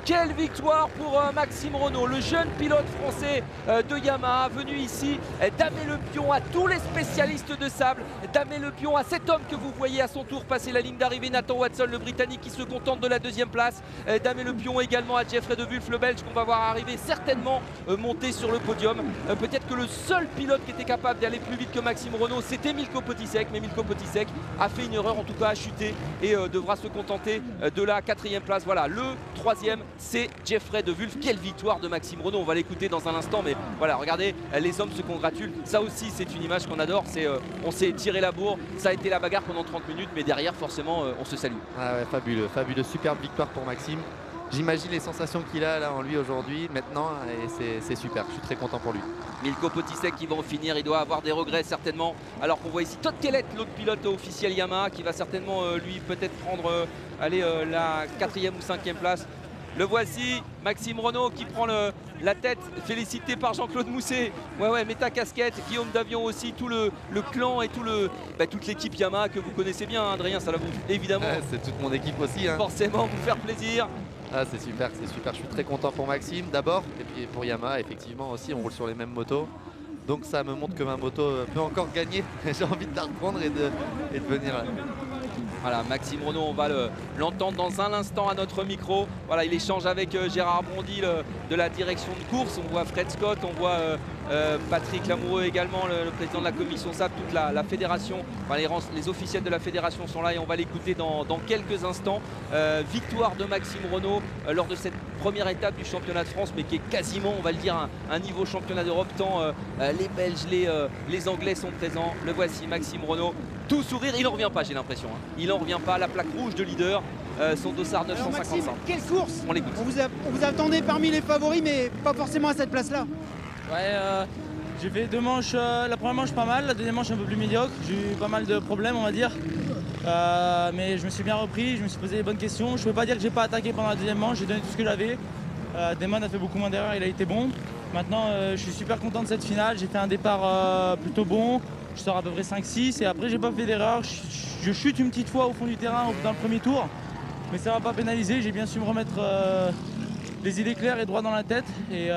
Quelle victoire pour Maxime Renault, le jeune pilote français de Yamaha, venu ici damer le pion à tous les spécialistes de sable, damer le pion à cet homme que vous voyez à son tour passer la ligne d'arrivée, Nathan Watson, le Britannique, qui se contente de la deuxième place, damer le pion également à Geoffrey De Wulf, le Belge, qu'on va voir arriver certainement monter sur le podium. Peut-être que le seul pilote qui était capable d'aller plus vite que Maxime Renault, c'était Milko Potisek, mais Milko Potisek a fait une erreur, en tout cas a chuté, et devra se contenter de la 4e place. Voilà, le 3e, c'est Geoffrey De Wulf. Quelle victoire de Maxime Renault, on va l'écouter dans un instant, mais voilà, regardez, les hommes se congratulent. Ça aussi, c'est une image qu'on adore, on s'est tiré la bourre, ça a été la bagarre pendant 30 minutes, mais derrière, forcément, on se salue. Ah ouais, fabuleux, superbe victoire pour Maxime. J'imagine les sensations qu'il a là en lui aujourd'hui, maintenant, et c'est super, je suis très content pour lui. Milko Potisek qui va en finir, il doit avoir des regrets certainement, alors qu'on voit ici Todd Kellett, l'autre pilote officiel Yamaha, qui va certainement lui peut-être prendre la 4e ou 5e place. Le voici, Maxime Renault qui prend la tête, félicité par Jean-Claude Mousset. Ouais, mets ta casquette, Guillaume Davion aussi, tout le clan et toute l'équipe Yamaha que vous connaissez bien, hein, Adrien, ça la vous évidemment. C'est toute mon équipe aussi. Hein. Forcément, vous faire plaisir. Ah, c'est super, je suis très content pour Maxime d'abord, et puis pour Yamaha, effectivement aussi, on roule sur les mêmes motos. Donc ça me montre que ma moto peut encore gagner. J'ai envie de la reprendre et de venir là. Voilà, Maxime Renault, on va l'entendre dans un instant à notre micro. Voilà, il échange avec Gérard Bondy de la direction de course. On voit Fred Scott, on voit Patrick Lamoureux également, le président de la commission SAP, toute la fédération. Enfin, les officiels de la fédération sont là et on va l'écouter dans quelques instants. Victoire de Maxime Renault lors de cette première étape du championnat de France, mais qui est quasiment, on va le dire, un niveau championnat d'Europe, tant les Belges, les Anglais sont présents. Le voici, Maxime Renault, tout sourire, il n'en revient pas, j'ai l'impression. Hein. Il n'en revient pas, la plaque rouge de leader, son dossard 955. Alors Maxime, quelle course? On l'écoute. On vous attendait parmi les favoris, mais pas forcément à cette place-là. Ouais, j'ai fait 2 manches, la première manche pas mal, la deuxième manche un peu plus médiocre. J'ai eu pas mal de problèmes, on va dire. Mais je me suis bien repris, je me suis posé les bonnes questions. Je ne peux pas dire que j'ai pas attaqué pendant la deuxième manche, j'ai donné tout ce que j'avais. Damon a fait beaucoup moins d'erreurs, il a été bon. Maintenant, je suis super content de cette finale. J'ai fait un départ plutôt bon. Je sors à peu près 5-6 et après j'ai pas fait d'erreur. Je chute une petite fois au fond du terrain dans le premier tour. Mais ça va pas pénaliser, j'ai bien su me remettre les idées claires et droit dans la tête. Et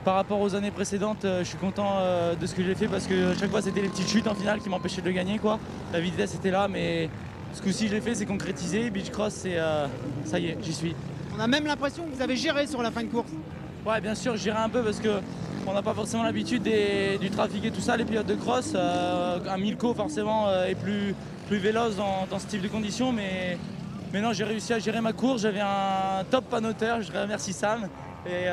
par rapport aux années précédentes, je suis content de ce que j'ai fait parce que à chaque fois c'était les petites chutes en finale qui m'empêchaient de gagner, quoi. La vitesse était là, mais ce coup-ci je l'ai fait, c'est concrétisé. Beach Cross, ça y est, j'y suis. On a même l'impression que vous avez géré sur la fin de course. Ouais, bien sûr, je gérais un peu parce qu'on n'a pas forcément l'habitude du trafic et tout ça, les pilotes de cross. Un Milko forcément est plus véloce dans ce type de conditions, mais Mais non, j'ai réussi à gérer ma course. J'avais un top panoteur. Je remercie Sam. Et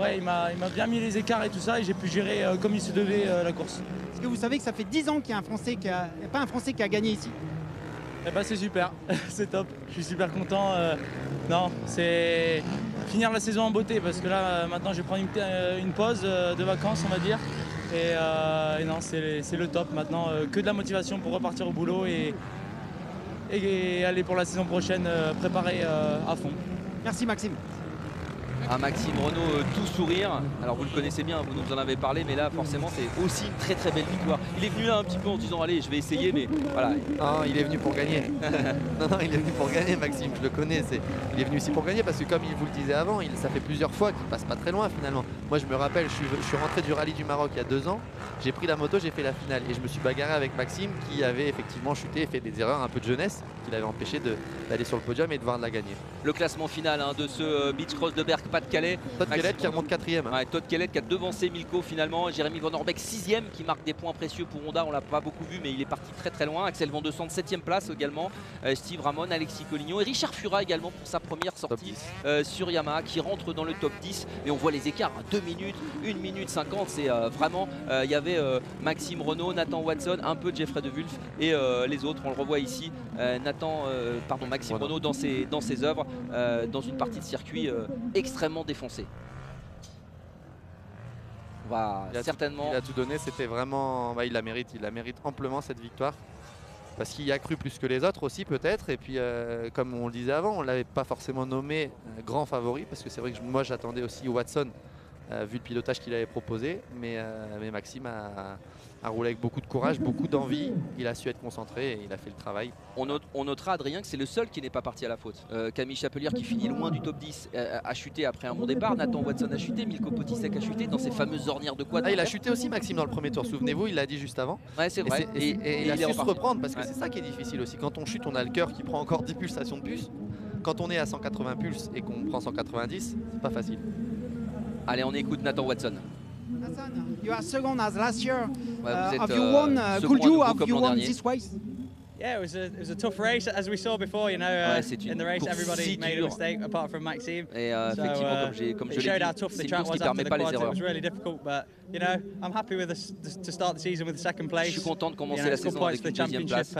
ouais, il m'a bien mis les écarts et tout ça. Et j'ai pu gérer comme il se devait la course. Est-ce que vous savez que ça fait 10 ans qu'il y a pas un Français qui a gagné ici? Eh ben, c'est super, c'est top. Je suis super content. Non, c'est finir la saison en beauté parce que là, maintenant, je vais prendre une pause de vacances, on va dire. Et non, c'est le top maintenant. Que de la motivation pour repartir au boulot et aller pour la saison prochaine préparer à fond. Merci Maxime. Un Maxime Renault tout sourire. Alors vous le connaissez bien, vous nous en avez parlé, mais là forcément c'est aussi une très très belle victoire. Il est venu là un petit peu en se disant allez je vais essayer, mais voilà. Non, il est venu pour gagner. non, il est venu pour gagner, Maxime, je le connais. Il est venu ici pour gagner parce que comme il vous le disait avant, ça fait plusieurs fois qu'il passe pas très loin finalement. Moi je me rappelle, je suis rentré du rallye du Maroc il y a 2 ans, j'ai pris la moto, j'ai fait la finale et je me suis bagarré avec Maxime qui avait effectivement chuté et fait des erreurs un peu de jeunesse qui l'avaient empêché d'aller sur le podium et de voir de la gagner. Le classement final de ce Beach Cross de Berck, Pas-de-Calais. Todd Kellett qui remonte 4e. Ouais, Todd Kellett qui a devancé Milko finalement. Jérémy Van Orbeek 6e qui marque des points précieux pour Honda. On l'a pas beaucoup vu mais il est parti très très loin. Axel Van de Sande 7e place également. Steve Ramon, Alexis Collignon et Richard Fura également pour sa première sortie sur Yamaha qui rentre dans le top 10. Et on voit les écarts, 2 minutes, 1 minute 50. C'est vraiment, il y avait Maxime Renault, Nathan Watson, un peu Jeffrey De Wulf et les autres. On le revoit ici. Maxime Renault dans ses œuvres dans une partie de circuit extrêmement défoncée. On va certainement. Il a tout donné, c'était vraiment. Il la mérite amplement cette victoire. Parce qu'il y a cru plus que les autres aussi peut-être. Et puis comme on le disait avant, on ne l'avait pas forcément nommé grand favori. Parce que c'est vrai que moi j'attendais aussi Watson vu le pilotage qu'il avait proposé. Mais Maxime a roulé avec beaucoup de courage, beaucoup d'envie. Il a su être concentré et il a fait le travail. On notera, Adrien, que c'est le seul qui n'est pas parti à la faute. Camille Chapelière qui finit loin du top 10 a chuté après un bon départ. Nathan Watson a chuté, Milko Potisek a chuté dans ses fameuses ornières de quad. Il a chuté aussi Maxime dans le premier tour, souvenez-vous, il l'a dit juste avant. Ouais, c'est vrai. Et il a su se reprendre parce que c'est ça qui est difficile aussi. Quand on chute, on a le cœur qui prend encore 10 pulsations de plus. Quand on est à 180 pulses et qu'on prend 190, c'est pas facile. Allez, on écoute Nathan Watson. Nathan, you are second as last year. Have you won? Could you have you won this race? Yeah, it was a tough race as we saw before. You know, in the race everybody made a mistake apart from Maxime. Et effectivement, comme je l'ai dit, c'est une course qui ne permet pas les erreurs. It was really difficult, but you know, I'm happy with to start the season with the second place. Je suis content de commencer la saison avec une deuxième place.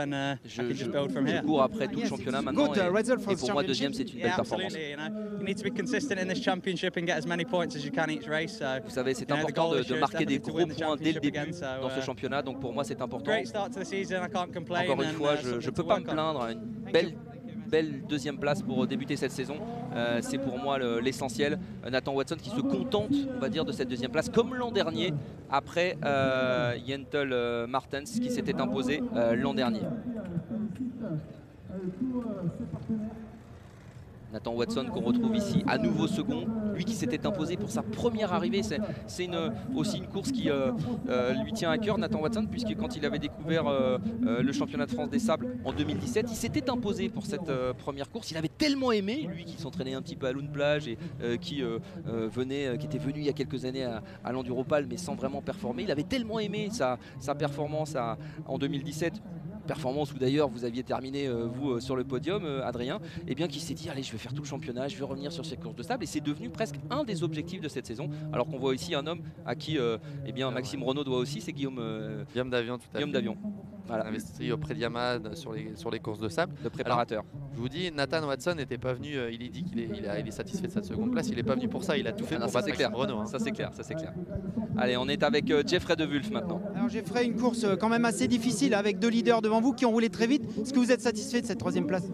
Je cours après tout le championnat maintenant et pour moi deuxième c'est une belle performance. You need to be consistent in this championship and get as many points as you can each race. Vous savez, c'est important de marquer des gros points dès le début dans ce championnat, donc pour moi c'est important. Encore une fois, je ne peux pas me plaindre, une belle deuxième place pour débuter cette saison, c'est pour moi l'essentiel. Nathan Watson qui se contente, on va dire, de cette deuxième place comme l'an dernier après Jentel Martens qui s'était imposé l'an dernier. Nathan Watson qu'on retrouve ici à nouveau second, lui qui s'était imposé pour sa première arrivée. C'est aussi une course qui lui tient à cœur, Nathan Watson, puisque quand il avait découvert le championnat de France des sables en 2017, il s'était imposé pour cette première course. Il avait tellement aimé, lui qui s'entraînait un petit peu à Lune Plage et qui était venu il y a quelques années à l'Enduropal mais sans vraiment performer. Il avait tellement aimé sa performance en 2017. Performance où d'ailleurs vous aviez terminé vous sur le podium, Adrien, et bien qui s'est dit allez, je vais faire tout le championnat, je vais revenir sur ces courses de sable, et c'est devenu presque un des objectifs de cette saison. Alors qu'on voit ici un homme à qui Maxime Renault doit aussi, c'est Guillaume Davion, tout à fait. Guillaume Davion. Voilà. Investi auprès de Yamaha sur les courses de sable. Le préparateur. Alors, je vous dis, Nathan Watson n'était pas venu, il dit qu'il est satisfait de sa seconde place, il n'est pas venu pour ça, il a tout fait pour battre Maxime Renault. Hein. Ça c'est clair. Allez, on est avec Jeffrey De Wulf maintenant. Alors Jeffrey, une course quand même assez difficile avec 2 leaders devant vous qui ont roulé très vite. Est-ce que vous êtes satisfait de cette 3e place?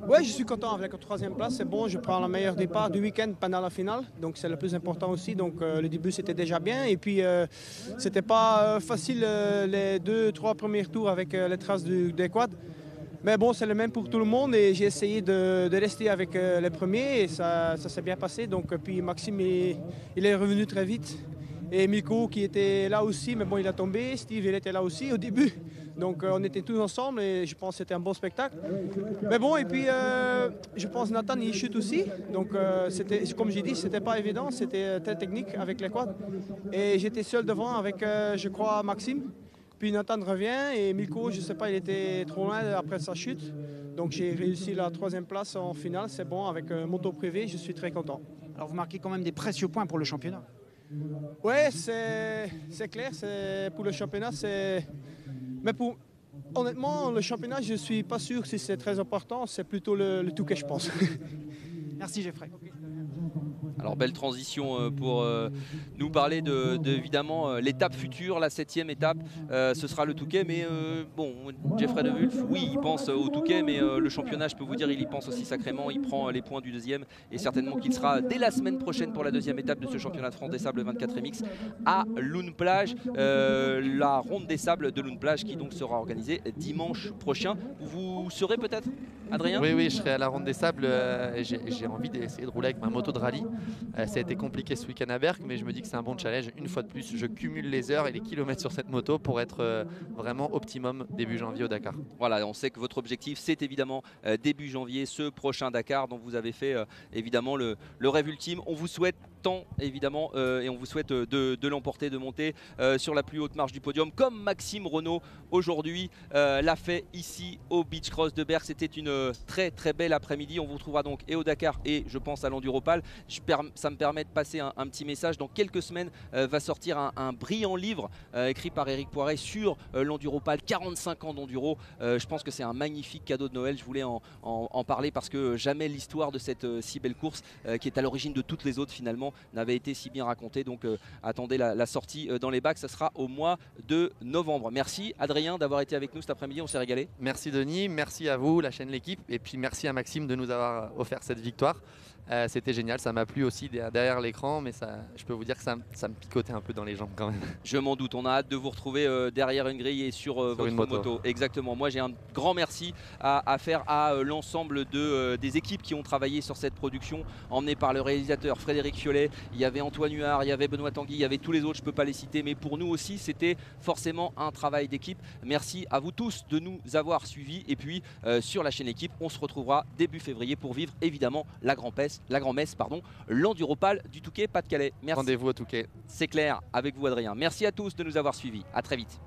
Oui, je suis content avec la 3e place, c'est bon, je prends le meilleur départ du week-end pendant la finale, donc c'est le plus important aussi, donc le début c'était déjà bien, et puis c'était pas facile les 2-3 premiers tours avec les traces des quads, mais bon, c'est le même pour tout le monde, et j'ai essayé de rester avec les premiers, et ça s'est bien passé, donc puis Maxime, il est revenu très vite, et Milko qui était là aussi, mais bon, il a tombé, Steve, il était là aussi au début. Donc on était tous ensemble et je pense que c'était un bon spectacle. Mais bon, et puis je pense Nathan il chute aussi. Donc c'était, comme j'ai dit, c'était pas évident, c'était très technique avec les quads. Et j'étais seul devant avec, je crois, Maxime. Puis Nathan revient et Milko, je sais pas, il était trop loin après sa chute. Donc j'ai réussi la 3e place en finale, c'est bon, avec moto privé, je suis très content. Alors vous marquez quand même des précieux points pour le championnat. Ouais, c'est clair, pour le championnat, mais honnêtement, le championnat, je ne suis pas sûr si c'est très important, c'est plutôt le Touquet, je pense. Merci Geoffrey. Alors belle transition pour nous parler de évidemment l'étape future, la 7e étape, ce sera le Touquet, mais bon, Geoffrey De Wulf, oui, il pense au Touquet, mais le championnat, je peux vous dire, il y pense aussi sacrément, il prend les points du 2e, et certainement qu'il sera dès la semaine prochaine pour la 2e étape de ce championnat de France des Sables 24 MX à Loon-Plage, la ronde des Sables de Loon-Plage qui donc sera organisée dimanche prochain. Vous serez peut-être, Adrien? Oui, je serai à la ronde des Sables, j'ai envie d'essayer de rouler avec ma moto de rallye. Ça a été compliqué ce week-end à Berck, mais je me dis que c'est un bon challenge. Une fois de plus, je cumule les heures et les kilomètres sur cette moto pour être vraiment optimum début janvier au Dakar. Voilà, on sait que votre objectif, c'est évidemment début janvier, ce prochain Dakar dont vous avez fait évidemment le rêve ultime. On vous souhaite tant évidemment et on vous souhaite de l'emporter, de monter sur la plus haute marche du podium comme Maxime Renaud aujourd'hui l'a fait ici au Beach Cross de Berck. C'était une très belle après-midi. On vous retrouvera donc et au Dakar et je pense à l'Enduropal. Ça me permet de passer un petit message. Dans quelques semaines va sortir un brillant livre écrit par Eric Poiret sur l'Enduropal, 45 ans d'enduro. Je pense que c'est un magnifique cadeau de Noël. Je voulais en parler parce que jamais l'histoire de cette si belle course qui est à l'origine de toutes les autres finalement n'avait été si bien racontée. Donc attendez la sortie dans les bacs, ça sera au mois de novembre. Merci Adrien d'avoir été avec nous cet après-midi, on s'est régalé. Merci Denis, merci à vous, la chaîne L'équipe, et puis merci à Maxime de nous avoir offert cette victoire. C'était génial, ça m'a plu aussi derrière l'écran, mais je peux vous dire que ça me picotait un peu dans les jambes quand même. Je m'en doute, on a hâte de vous retrouver derrière une grille et sur votre moto. Exactement, moi j'ai un grand merci à faire à l'ensemble des équipes qui ont travaillé sur cette production, emmenées par le réalisateur Frédéric Fiolet. Il y avait Antoine Huard, il y avait Benoît Tanguy, il y avait tous les autres, je ne peux pas les citer, mais pour nous aussi c'était forcément un travail d'équipe. Merci à vous tous de nous avoir suivis, et puis sur la chaîne L'équipe, on se retrouvera début février pour vivre évidemment la grand-messe, l'Enduropal du Touquet Pas-de-Calais. Merci. Rendez-vous au Touquet. C'est clair, avec vous Adrien. Merci à tous de nous avoir suivis. À très vite.